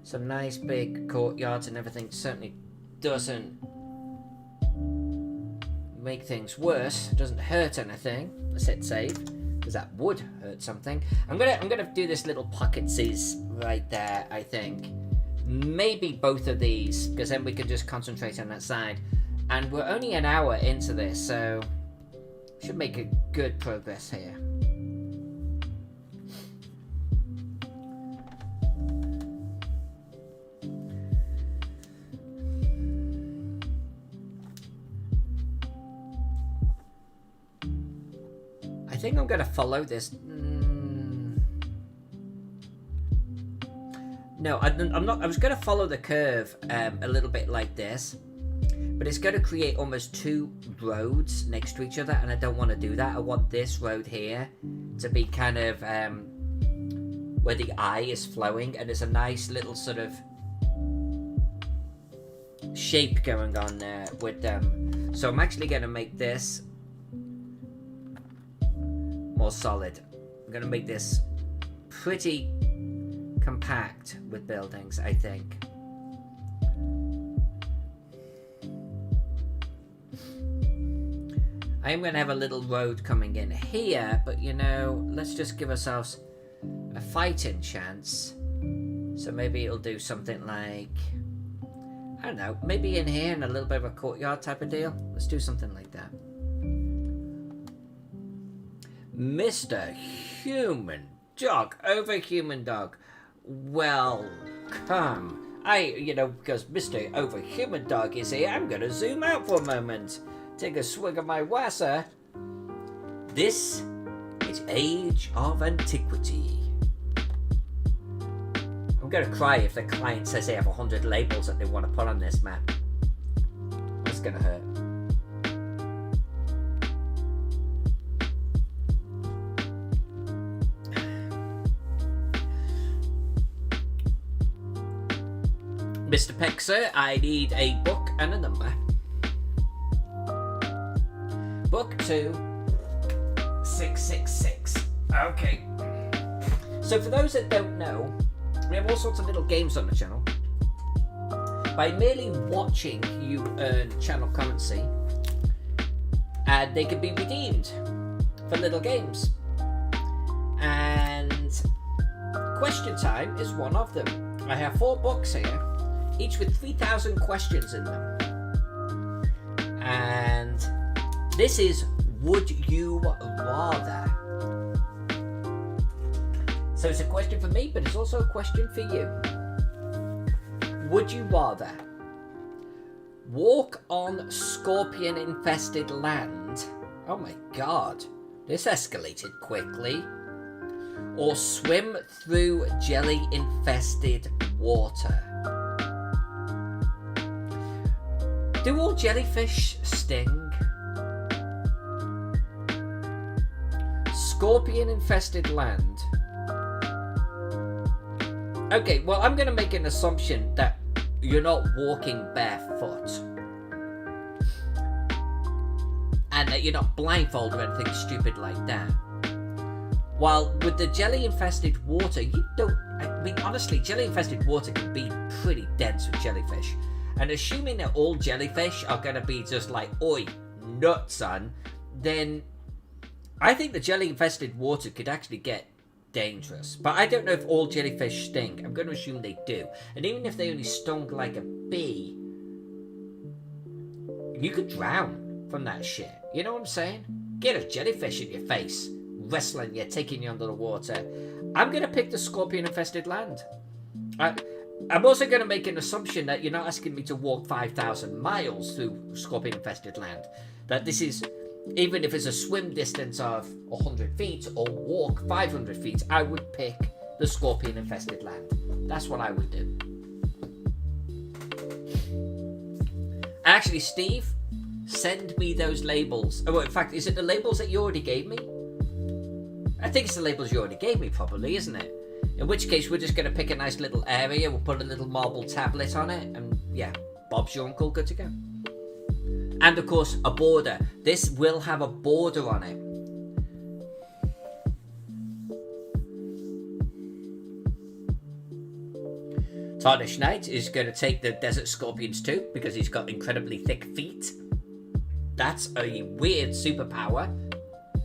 some nice big courtyards and everything certainly doesn't make things worse. It doesn't hurt anything. Let's hit save, because that would hurt something. I'm gonna do this little pocketses right there, I think. Maybe both of these, because then we can just concentrate on that side. And we're only an hour into this, so should make a good progress here. I think I'm gonna follow this. No, I'm not. I was gonna follow the curve a little bit like this, but it's gonna create almost two roads next to each other, and I don't want to do that. I want this road here to be kind of where the eye is flowing, and there's a nice little sort of shape going on there with them. So I'm actually gonna make this more solid. I'm going to make this pretty compact with buildings, I think. I am going to have a little road coming in here, but you know, let's just give ourselves a fighting chance. So maybe it'll do something like, I don't know, maybe in here in a little bit of a courtyard type of deal. Let's do something like that. Mr. Human Dog, over Human Dog, welcome. Because Mr. Over Human Dog is here, I'm going to zoom out for a moment. Take a swig of my wasser. This is Age of Antiquity. I'm going to cry if the client says they have 100 labels that they want to put on this map. That's going to hurt. Mr. Pexer, I need a book and a number. Book 2666. Okay. So for those that don't know, we have all sorts of little games on the channel. By merely watching, you earn channel currency, and they can be redeemed for little games. And Question Time is one of them. I have 4 books here, each with 3,000 questions in them. And this is Would You Rather? So it's a question for me, but it's also a question for you. Would you rather walk on scorpion-infested land? Oh my god, this escalated quickly. Or swim through jelly-infested water? Do all jellyfish sting? Scorpion-infested land. Okay, well, I'm going to make an assumption that you're not walking barefoot. And that you're not blindfolded or anything stupid like that. While with the jelly-infested water, you don't... I mean, honestly, jelly-infested water can be pretty dense with jellyfish. And assuming that all jellyfish are going to be just like, oi, nuts, son, then I think the jelly-infested water could actually get dangerous. But I don't know if all jellyfish sting. I'm going to assume they do. And even if they only stung like a bee, you could drown from that shit. You know what I'm saying? Get a jellyfish in your face, wrestling you, taking you under the water. I'm going to pick the scorpion-infested land. I'm also going to make an assumption that you're not asking me to walk 5,000 miles through scorpion-infested land. That this is, even if it's a swim distance of 100 feet or walk 500 feet, I would pick the scorpion-infested land. That's what I would do. Actually, Steve, send me those labels. Oh, in fact, is it the labels that you already gave me? I think it's the labels you already gave me, probably, isn't it? In which case, we're just going to pick a nice little area. We'll put a little marble tablet on it. And yeah, Bob's your uncle, good to go. And of course, a border. This will have a border on it. Tarnish Knight is going to take the Desert Scorpions too, because he's got incredibly thick feet. That's a weird superpower,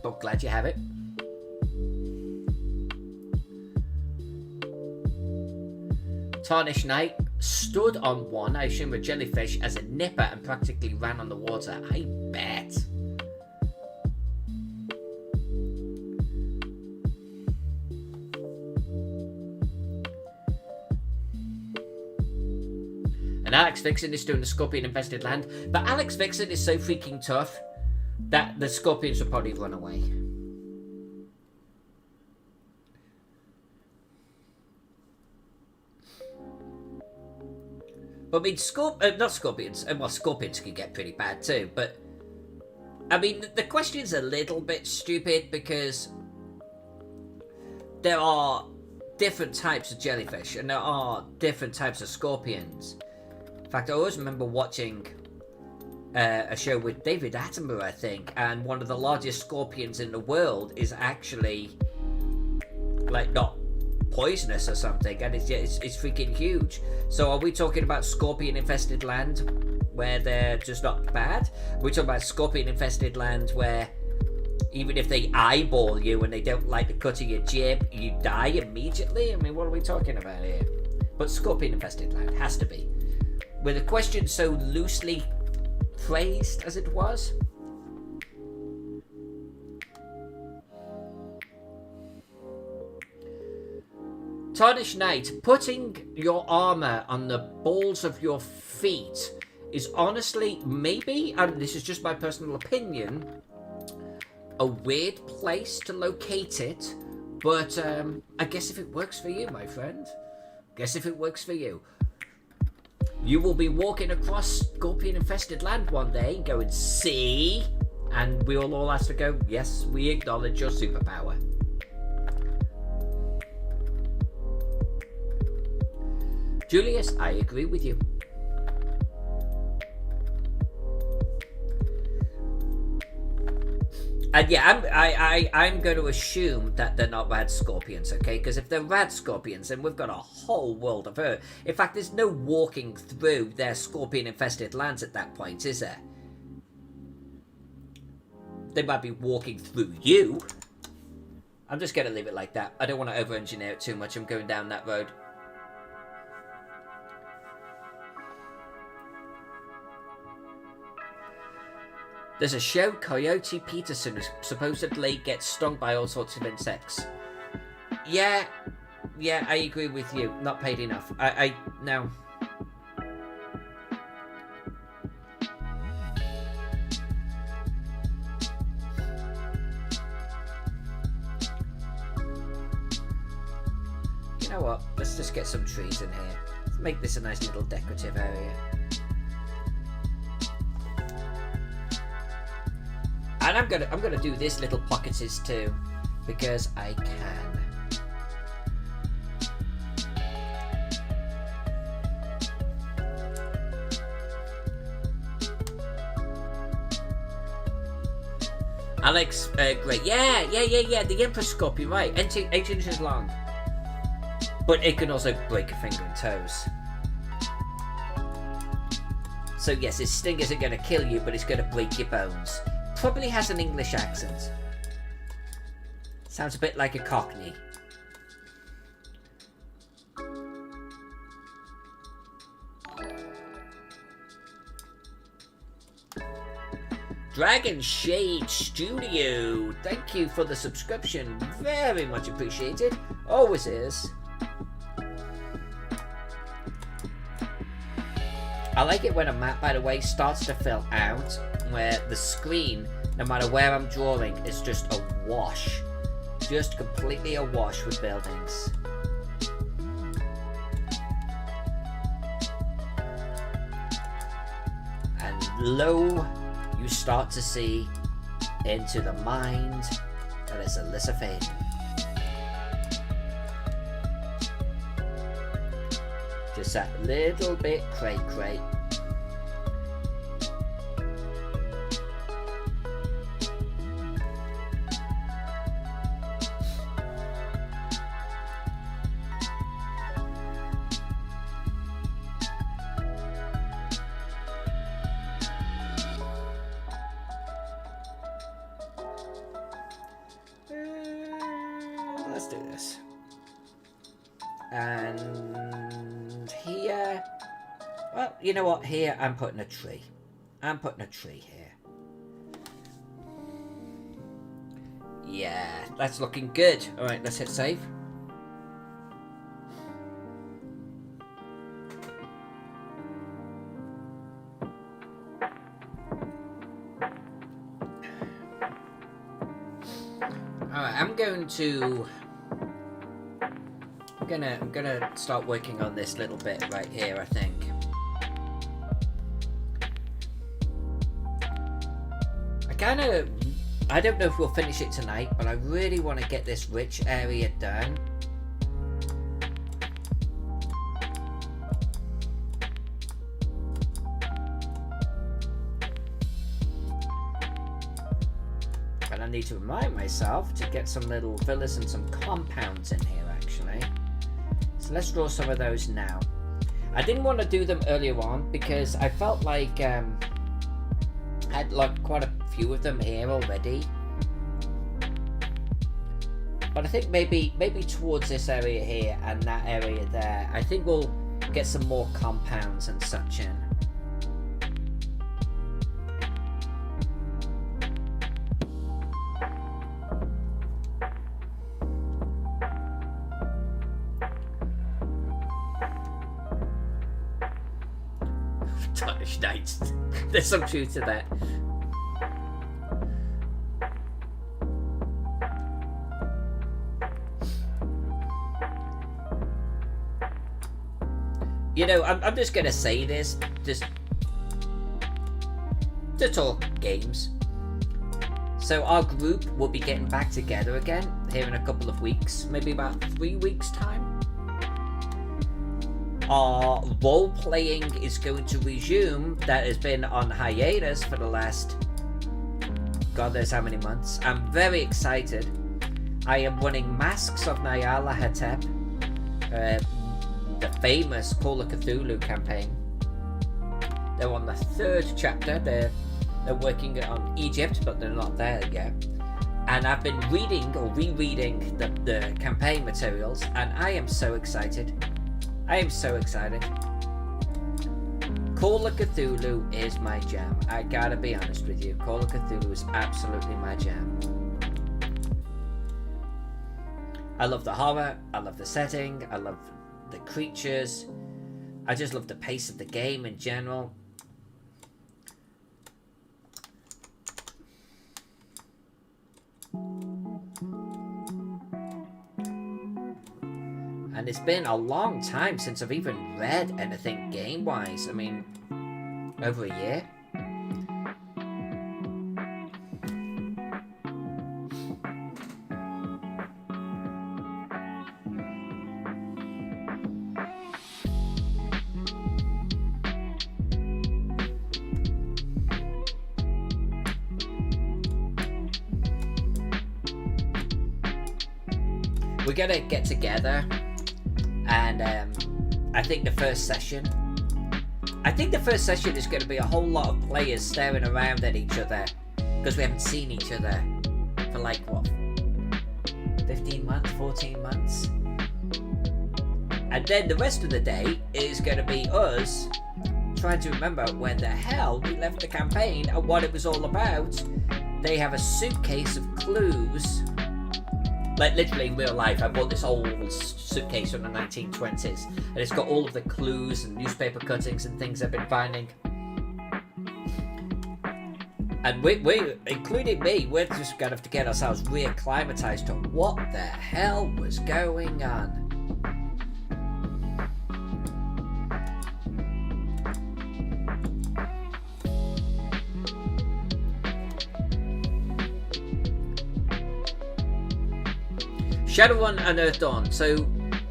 but glad you have it. Tarnish Knight stood on one, I assume a jellyfish, as a nipper and practically ran on the water. I bet. And Alex Vixen is doing the scorpion-infested land, but Alex Vixen is so freaking tough that the scorpions will probably run away. But I mean, not scorpions. Well, scorpions can get pretty bad too. But I mean, the question's a little bit stupid because there are different types of jellyfish and there are different types of scorpions. In fact, I always remember watching a show with David Attenborough, I think, and one of the largest scorpions in the world is actually like not poisonous or something, and it's freaking huge. So are we talking about scorpion infested land where they're just not bad? We're talking about scorpion infested land where even if they eyeball you and they don't like the cut of your jib, you die immediately? I mean, what are we talking about here? But scorpion infested land has to be. With a question so loosely phrased as it was. Tarnished Knight, putting your armor on the balls of your feet is honestly, maybe, and this is just my personal opinion, a weird place to locate it, but I guess if it works for you, my friend, guess if it works for you. You will be walking across scorpion infested land one day going, see? And we will all have to go, yes, we acknowledge your superpower. Julius, I agree with you. And yeah, I'm going to assume that they're not rad scorpions, okay? Because if they're rad scorpions, then we've got a whole world of Earth. In fact, there's no walking through their scorpion-infested lands at that point, is there? They might be walking through you. I'm just going to leave it like that. I don't want to over-engineer it too much. I'm going down that road. There's a show, Coyote Peterson, who supposedly gets stung by all sorts of insects. Yeah, I agree with you. Not paid enough. No. You know what? Let's just get some trees in here. Let's make this a nice little decorative area. And I'm gonna do this little pockets too, because I can. Alex, great. Yeah. The Emperor Scorpion, right? 8 inches long, but it can also break a finger and toes. So yes, its sting isn't going to kill you, but it's going to break your bones. Probably has an English accent. Sounds a bit like a Cockney. Dragon Shade Studio, thank you for the subscription. Very much appreciated. Always is. I like it when a map, by the way, starts to fill out, where the screen, no matter where I'm drawing, is just a wash. Just completely a wash with buildings. And lo, you start to see into the mind that is Alyssa Faden. Just that little bit cray-cray. Let's do this. And here, well, you know what? Here, I'm putting a tree. I'm putting a tree here. Yeah, that's looking good. All right, let's hit save. All right, I'm gonna start working on this little bit right here, I think. I don't know if we'll finish it tonight, but I really want to get this rich area done. I need to remind myself to get some little villas and some compounds in here, actually. So let's draw some of those now. I didn't want to do them earlier on because I felt like I had like quite a few of them here already. But I think maybe towards this area here and that area there, I think we'll get some more compounds and such in. Danish Knights. There's some truth to that. You know, I'm just gonna say this, just to talk games. So our group will be getting back together again here in a couple of weeks, maybe about 3 weeks' time. Our role-playing is going to resume. That has been on hiatus for the last God knows how many months. I'm very excited. I am running Masks of Nyarlathotep, the famous Call of Cthulhu campaign. They're on the 3rd chapter. They're working on Egypt, but they're not there yet. And I've been reading or rereading the campaign materials, and I am so excited. I am so excited. Call of Cthulhu is my jam. I gotta be honest with you. Call of Cthulhu is absolutely my jam. I love the horror. I love the setting. I love the creatures. I just love the pace of the game in general. And it's been a long time since I've even read anything game-wise. I mean, over a year. We're gonna get together, and I think the first session is going to be a whole lot of players staring around at each other because we haven't seen each other for like what, 15 months, 14 months, and then the rest of the day is going to be us trying to remember where the hell we left the campaign and what it was all about. They have a suitcase of clues. Like literally in real life, I bought this old suitcase from the 1920s, and it's got all of the clues and newspaper cuttings and things I've been finding. And we, including me, we're just gonna have to get ourselves reacclimatized to what the hell was going on. Shadowrun and Earthdawn. So,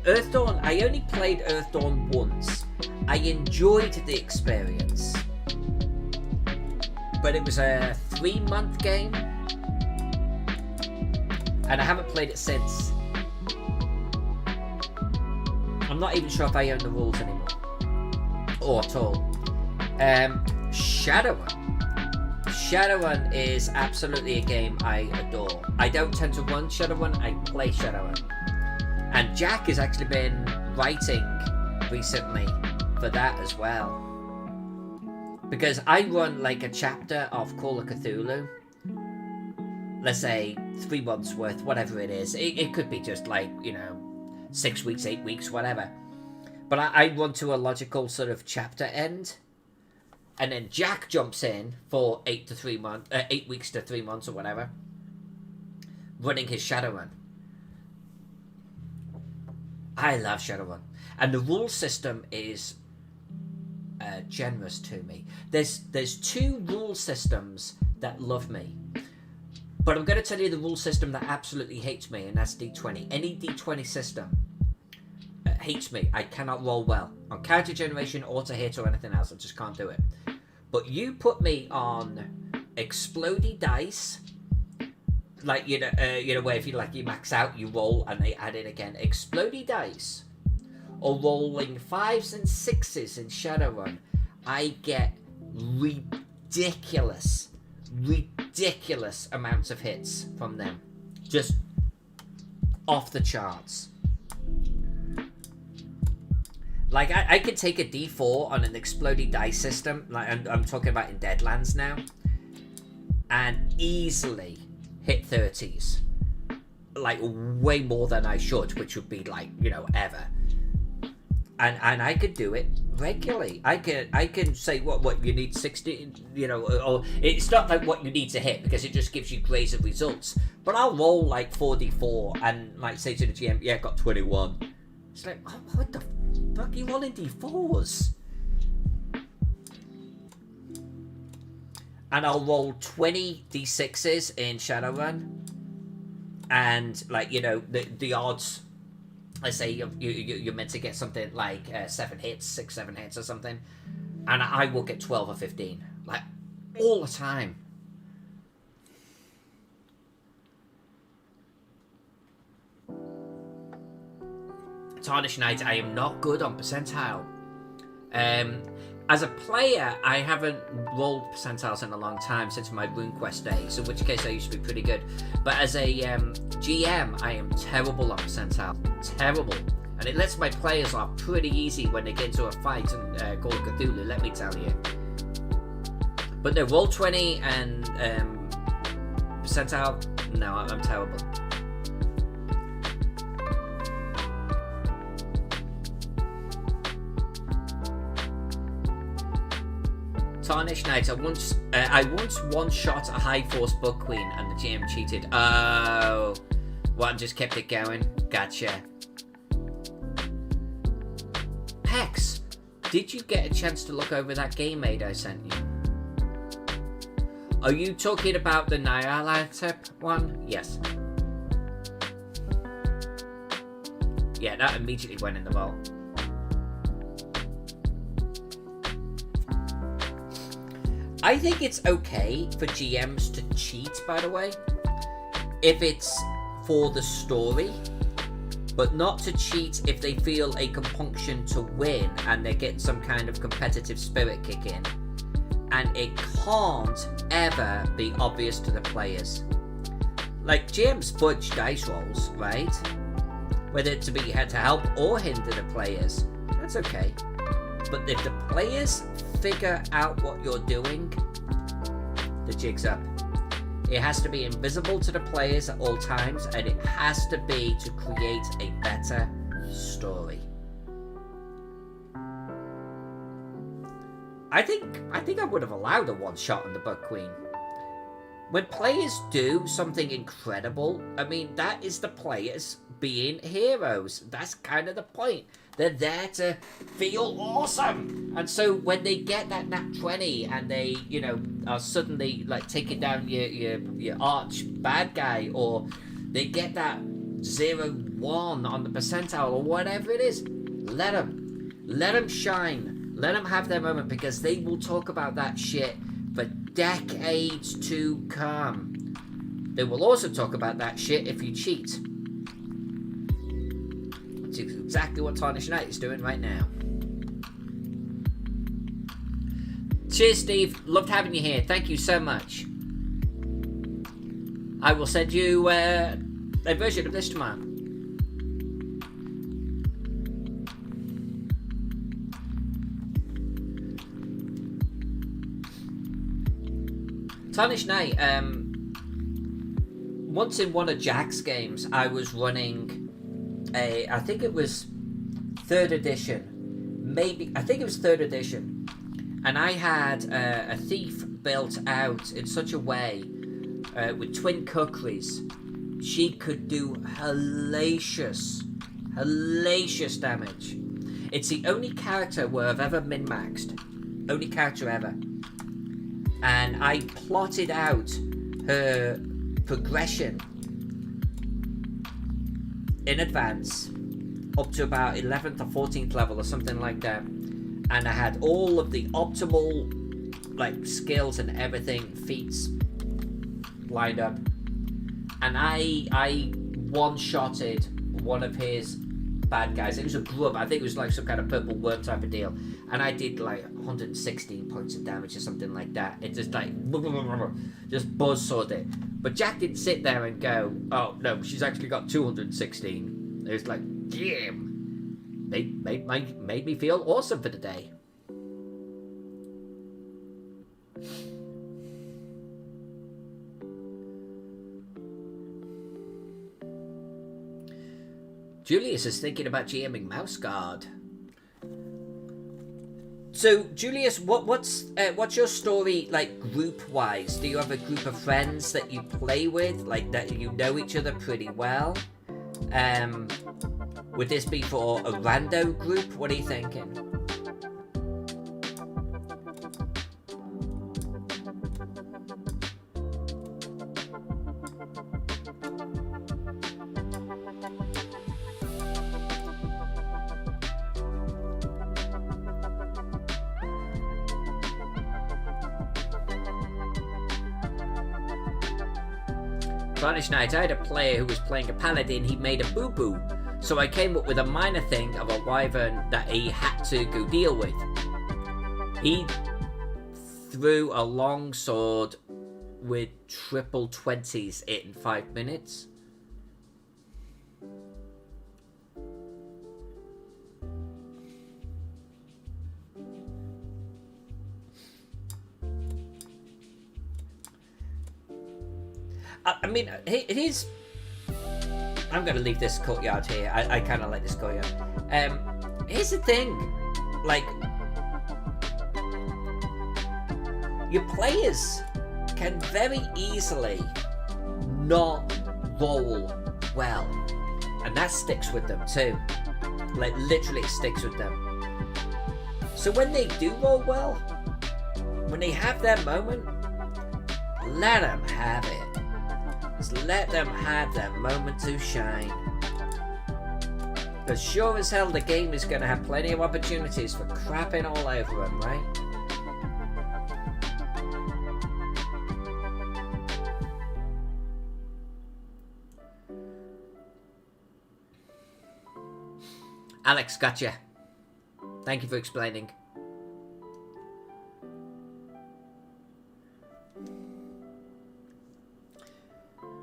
Earthdawn, I only played Earthdawn once. I enjoyed the experience. But it was a 3-month game. And I haven't played it since. I'm not even sure if I own the rules anymore. Or at all. Shadowrun. Shadowrun is absolutely a game I adore. I don't tend to run Shadowrun, I play Shadowrun. And Jack has actually been writing recently for that as well. Because I run like a chapter of Call of Cthulhu. Let's say 3 months worth, whatever it is. It could be just like, 6 weeks, 8 weeks, whatever. But I run to a logical sort of chapter end. And then Jack jumps in for 8 weeks to 3 months or whatever, running his Shadowrun. I love Shadowrun, and the rule system is generous to me. There's 2 rule systems that love me, but I'm going to tell you the rule system that absolutely hates me, and that's D20. Any D20 system hates me. I cannot roll well on counter generation, auto hit, or anything else. I just can't do it. But you put me on explodey dice like where if you max out, you roll and they add in again. Explodey dice, or rolling 5s and 6s in Shadowrun, I get ridiculous amounts of hits from them, just off the charts. Like I could take a D4 on an explodey dice system, like I'm talking about in Deadlands now, and easily hit 30s, like way more than I should, which would be like ever. And I could do it regularly. I can say what you need 60, or it's not like what you need to hit because it just gives you greater results. But I'll roll like 4d4 and like say to the GM, yeah, got 21. It's like, oh, what the fuck are you rolling d4s? And I'll roll 20 d6s in Shadowrun, and like the odds. Let's say you're meant to get something like 7 hits or something, and I will get 12 or 15, like all the time. Tarnished Knight, I am not good on percentile. As a player, I haven't rolled percentiles in a long time since my RuneQuest days, in which case I used to be pretty good. But as a GM, I am terrible on percentile. Terrible. And it lets my players off pretty easy when they get into a fight and Call of Cthulhu, let me tell you. But no, roll 20 and percentile, no, I'm terrible. Tarnished Knight, I once one-shot a High Force Bug Queen and the GM cheated. Oh, one just kept it going. Gotcha. Hex, did you get a chance to look over that game aid I sent you? Are you talking about the Nyarlathotep one? Yes. Yeah, that immediately went in the vault. I think it's okay for GMs to cheat, by the way, if it's for the story, but not to cheat if they feel a compunction to win and they're getting some kind of competitive spirit kick in. And it can't ever be obvious to the players. Like, GMs fudge dice rolls, right? Whether it to be to help or hinder the players, that's okay. But if the players figure out what you're doing, the jig's up. It has to be invisible to the players at all times, and it has to be to create a better story. I think I would have allowed a one-shot on the Bug Queen. When players do something incredible, I mean, that is the players being heroes. That's kind of the point. They're there to feel awesome. And so when they get that nat 20 and they, are suddenly like taking down your arch bad guy, or they get that 0-1 on the percentile or whatever it is, let them shine. Let them have their moment, because they will talk about that shit for decades to come. They will also talk about that shit if you cheat. Which is exactly what Tarnished Knight is doing right now. Cheers, Steve. Loved having you here. Thank you so much. I will send you a version of this tomorrow. Tarnished Knight, once in one of Jack's games, I was running I think it was 3rd edition. I think it was 3rd edition. And I had a thief built out in such a way, with twin kukris, she could do hellacious damage. It's the only character where I've ever min-maxed. Only character ever. And I plotted out her progression in advance up to about 11th or 14th level or something like that. And I had all of the optimal skills and everything, feats lined up. and I one-shotted one of his bad guys. It was a grub. I think it was like some kind of purple worm type of deal, and I did like 116 points of damage or something like that. It just like just buzzsawed it. But Jack didn't sit there and go, "Oh no, she's actually got 216." It was like, damn, made me feel awesome for the day. Julius is thinking about GMing Mouse Guard. So, Julius, what's your story like group-wise? Do you have a group of friends that you play with, like that you know each other pretty well? Would this be for a rando group? What are you thinking? Varnish Night, I had a player who was playing a paladin. He made a boo-boo, so I came up with a minor thing of a wyvern that he had to go deal with. He threw a long sword with triple 20s in 5 minutes. I mean, he's... I'm going to leave this courtyard here. I kind of like this courtyard. Here's the thing. Like, your players can very easily not roll well. And that sticks with them too. Like, literally it sticks with them. So when they do roll well, when they have their moment, let them have it. Just let them have that moment to shine. Because sure as hell the game is going to have plenty of opportunities for crapping all over them, right? Alex, gotcha. Thank you for explaining.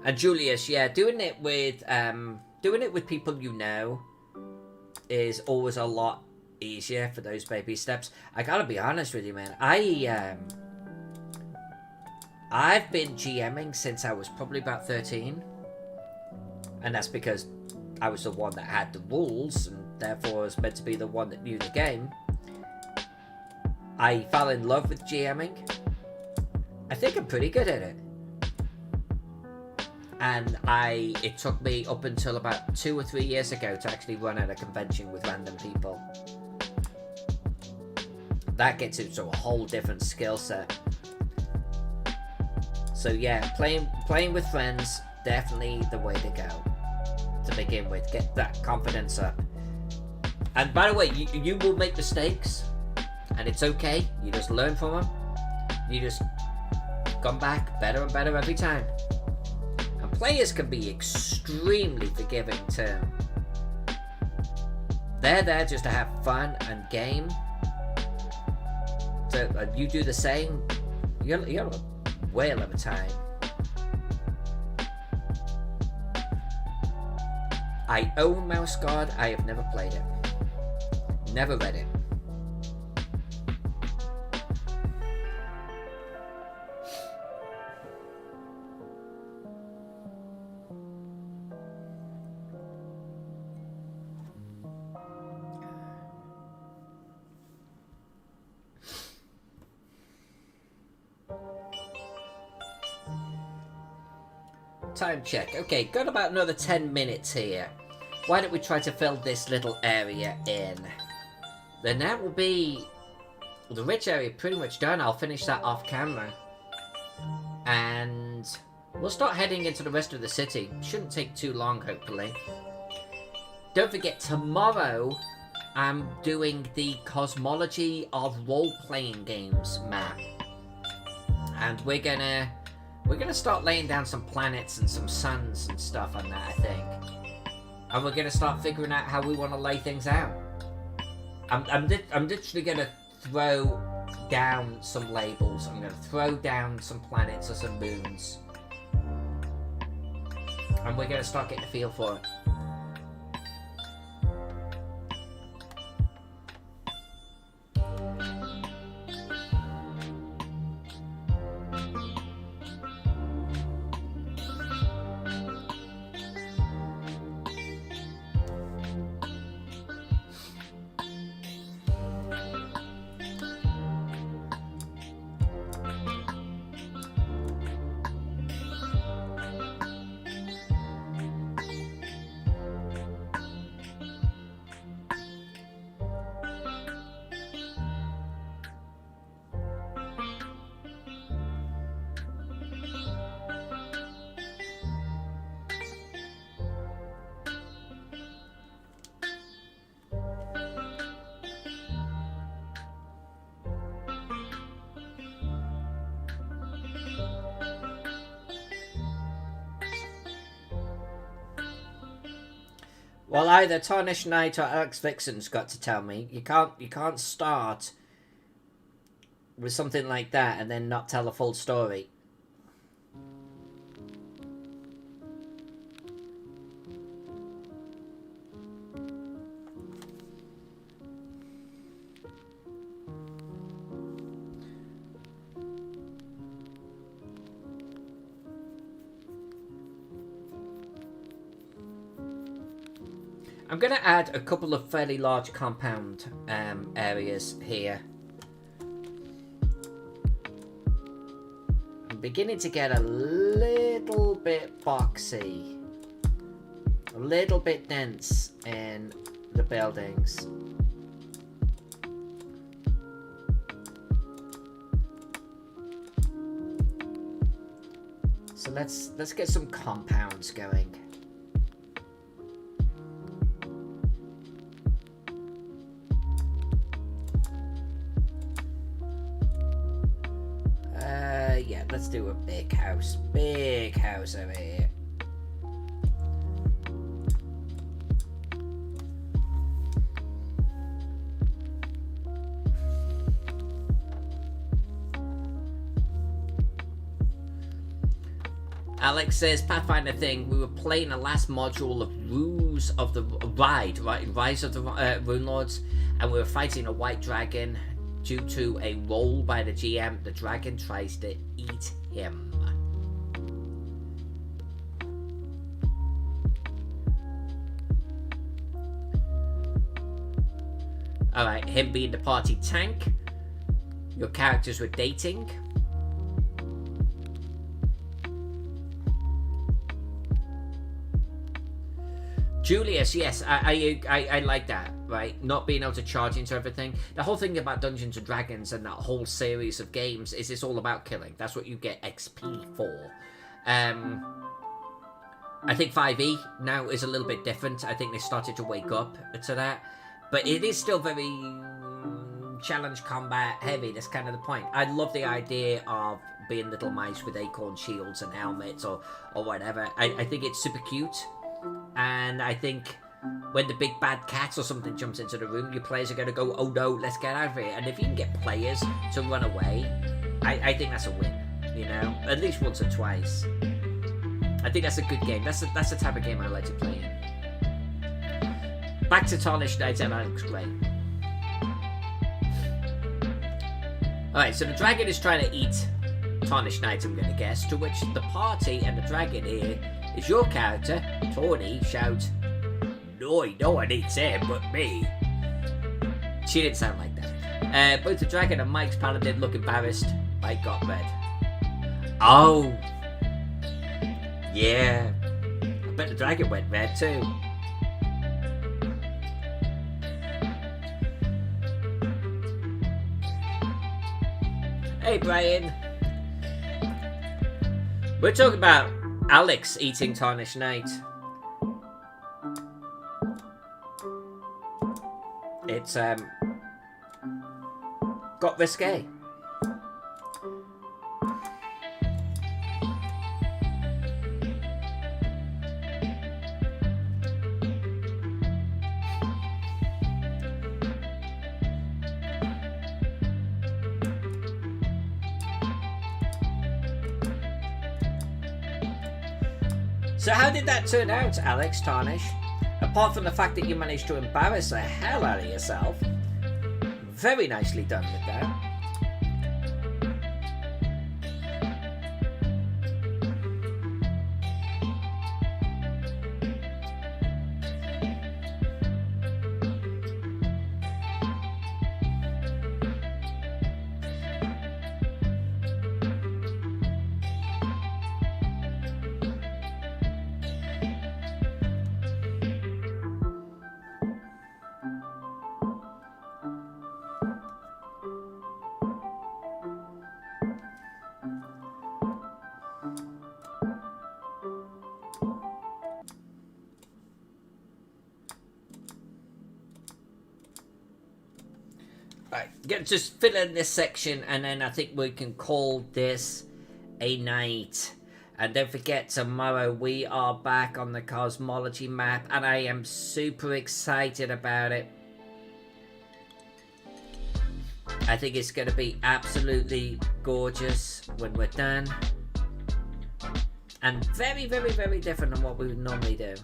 And Julius, yeah, doing it with people you know is always a lot easier for those baby steps. I gotta be honest with you, man. I've been GMing since I was probably about 13, and that's because I was the one that had the rules, and therefore was meant to be the one that knew the game. I fell in love with GMing. I think I'm pretty good at it. And it took me up until about 2 or 3 years ago to actually run at a convention with random people. That gets into a whole different skill set. So yeah, playing with friends, definitely the way to go. To begin with, get that confidence up. And by the way, you will make mistakes, and it's okay. You just learn from them. You just come back better and better every time. Players can be extremely forgiving too. They're there just to have fun and game. So you do the same, you're a whale of a time. I own Mouse Guard. I have never played it. Never read it. Time check. Okay, got about another 10 minutes here. Why don't we try to fill this little area in? Then that will be the rich area pretty much done. I'll finish that off camera. And we'll start heading into the rest of the city. Shouldn't take too long, hopefully. Don't forget, tomorrow I'm doing the Cosmology of Role-Playing Games map. And we're gonna We're gonna start laying down some planets and some suns and stuff on that, I think. And we're gonna start figuring out how we want to lay things out. I'm literally gonna throw down some labels. I'm gonna throw down some planets or some moons. And we're gonna start getting a feel for it. Well, either Tarnished Knight or Alex Vixen's got to tell me. You can't start with something like that and then not tell a full story. I'm going to add a couple of fairly large compound areas here. I'm beginning to get a little bit boxy, a little bit dense in the buildings. So let's get some compounds going. Yeah, let's do a big house over here. Alex says, Pathfinder thing, we were playing the last module of Rise of the Rune Lords, and we were fighting a white dragon. Due to a roll by the GM, the dragon tries to eat him. Alright, him being the party tank. Your characters were dating. Julius, yes, I like that, right? Not being able to charge into everything. The whole thing about Dungeons and Dragons and that whole series of games is it's all about killing. That's what you get XP for. I think 5e now is a little bit different. I think they started to wake up to that. But it is still very challenge combat heavy. That's kind of the point. I love the idea of being little mice with acorn shields and helmets or whatever. I think it's super cute. And I think when the big bad cat or something jumps into the room, your players are going to go, oh no, let's get out of here. And if you can get players to run away, I think that's a win, you know? At least once or twice. I think that's a good game. That's the type of game I like to play in. Back to Tarnished Knight, and that looks great. Alright, so the dragon is trying to eat Tarnished Knight, I'm going to guess, to which the party and the dragon here is your character, Tawny, shouts, no one eats him but me. She didn't sound like that. Both the dragon and Mike's paladin look embarrassed. Mike got red. Oh. Yeah. I bet the dragon went red too. Hey Brian. We're talking about Alex eating Tarnished Knight. It's got risque. So how did that turn out, Alex Tarnish? Apart from the fact that you managed to embarrass the hell out of yourself. Very nicely done with that. Right, just fill in this section and then I think we can call this a night. And don't forget, tomorrow we are back on the cosmology map and I am super excited about it. I think it's going to be absolutely gorgeous when we're done. And very, very, very different than what we would normally do.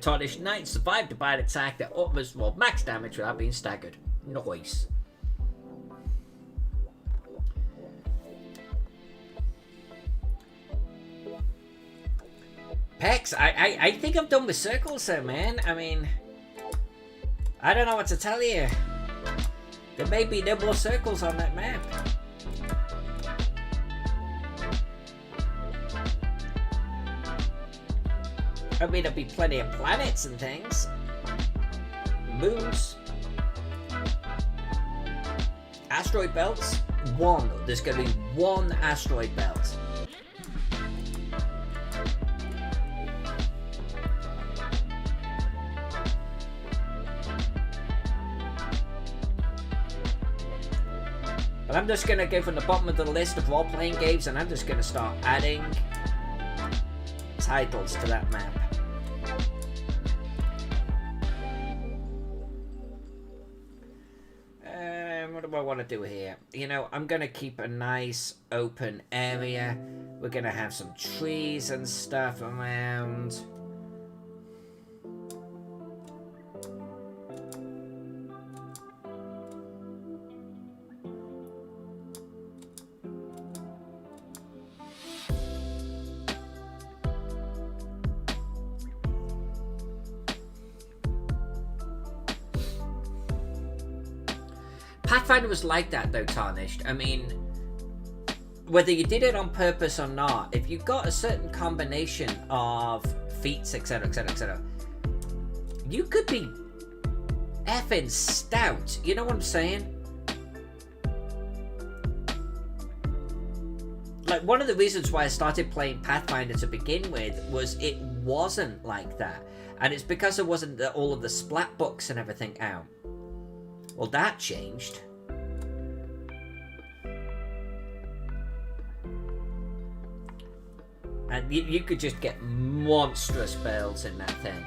Tarnish Knight survived a bite attack that almost max damage without being staggered. Nice. Pex, I think I'm done with circles though, man. I mean, I don't know what to tell you. There may be no more circles on that map. I mean, there'll be plenty of planets and things. Moons. Asteroid belts. One. There's going to be one asteroid belt. But I'm just going to go from the bottom of the list of role-playing games and I'm just going to start adding titles to that map. What do I want to do here? You know, I'm going to keep a nice open area. We're going to have some trees and stuff around. Pathfinder was like that though, Tarnished. I mean, whether you did it on purpose or not, if you got a certain combination of feats, etc, etc, etc, you could be effing stout. You know what I'm saying? Like, one of the reasons why I started playing Pathfinder to begin with was it wasn't like that. And it's because there wasn't all of the splat books and everything out. Well, that changed. And you could just get monstrous builds in that thing.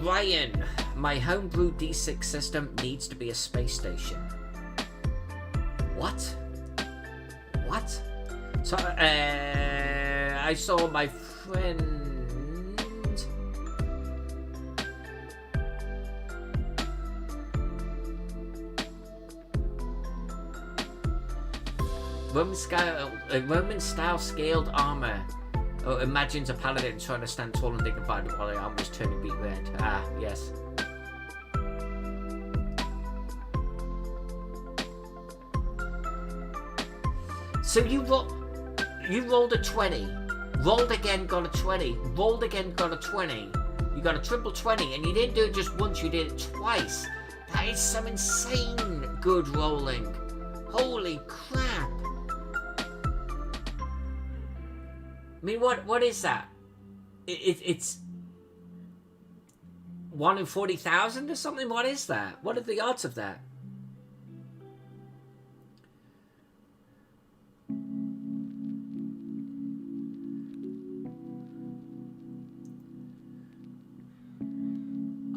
Brian, my homebrew D6 system needs to be a space station. What? What? So, I saw my friend... Roman style scaled armor. Oh, imagines a paladin trying to stand tall and dignified while the armor is turning beet red. Ah, yes. So you rolled a 20. Rolled again, got a 20. Rolled again, got a 20. You got a triple 20, and you didn't do it just once, you did it twice. That is some insane good rolling. Holy crap. I mean, what is that? It's 1 in 40,000 or something? What is that? What are the odds of that?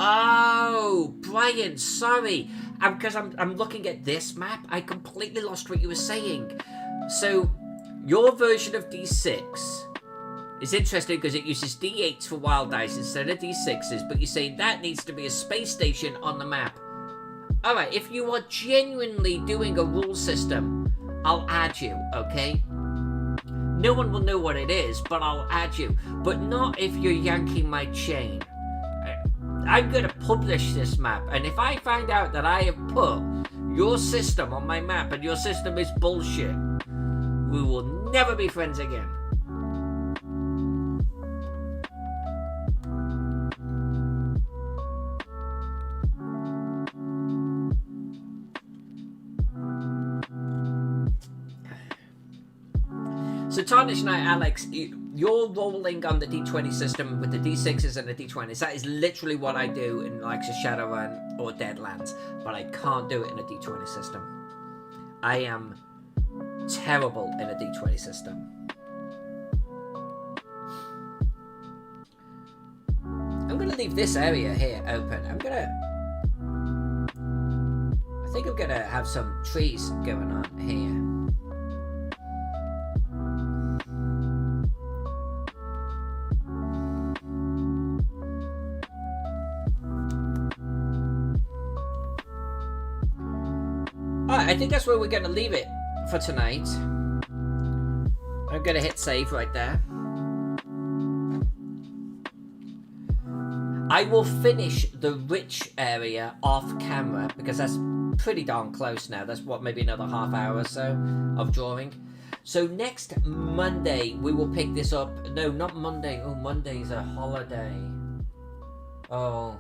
Oh, Brian, sorry. Because I'm looking at this map, I completely lost what you were saying. So, your version of D6 is interesting because it uses D8s for wild dice instead of D6s, but you say that needs to be a space station on the map. Alright, if you are genuinely doing a rule system, I'll add you, okay? No one will know what it is, but I'll add you. But not if you're yanking my chain. I'm going to publish this map, and if I find out that I have put your system on my map and your system is bullshit, we will never be friends again. So Tarnish and I, Alex, you're rolling on the D20 system with the D6s and the D20s. That is literally what I do in like Shadowrun or Deadlands, but I can't do it in a D20 system. I am terrible in a D20 system. I'm going to leave this area here open. I think I'm going to have some trees going on here. I think that's where we're going to leave it for tonight. I'm going to hit save right there. I will finish the rich area off camera because that's pretty darn close now. That's what, maybe another half hour or so of drawing. So next Monday we will pick this up. No, not Monday. Oh, Monday's a holiday. Oh,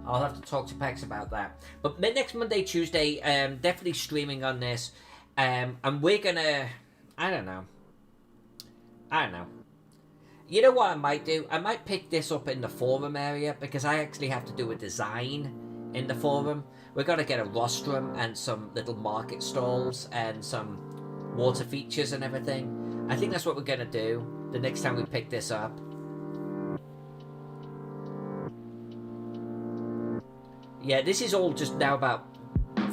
I'll have to talk to Pex about that. But next Monday, Tuesday, definitely streaming on this. And we're gonna... I don't know. You know what I might do? I might pick this up in the forum area, because I actually have to do a design in the forum. We're gonna get a rostrum and some little market stalls and some water features and everything. I think that's what we're gonna do the next time we pick this up. Yeah, this is all just now about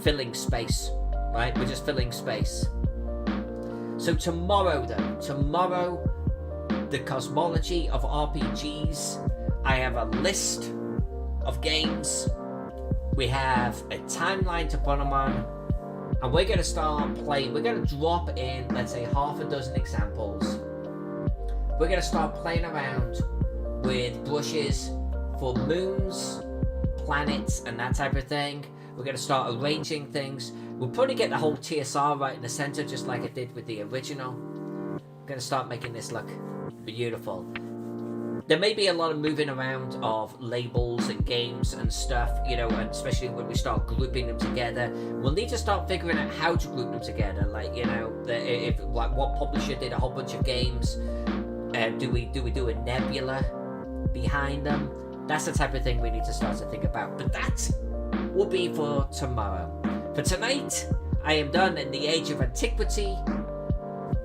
filling space, right? We're just filling space. So tomorrow, the cosmology of RPGs. I have a list of games. We have a timeline to put them on. And we're going to start playing. We're going to drop in, let's say, half a dozen examples. We're going to start playing around with brushes for moons, planets, and that type of thing. We're going to start arranging things. We'll probably get the whole TSR right in the center, just like I did with the original. I'm going to start making this look beautiful. There may be a lot of moving around of labels and games and stuff, you know, and especially when we start grouping them together. We'll need to start figuring out how to group them together. Like, you know, if like what publisher did a whole bunch of games, do we do a nebula behind them? That's the type of thing we need to start to think about. But that will be for tomorrow. For tonight, I am done in the age of Antiquity.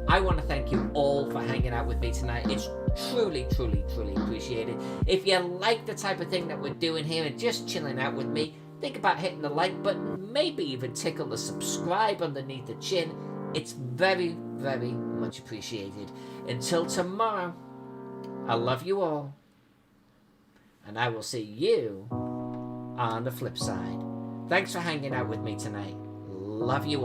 I want to thank you all for hanging out with me tonight. It's truly, truly, truly appreciated. If you like the type of thing that we're doing here and just chilling out with me, think about hitting the like button, maybe even tickle the subscribe underneath the chin. It's very, very much appreciated. Until tomorrow, I love you all. And I will see you on the flip side. Thanks for hanging out with me tonight. Love you all.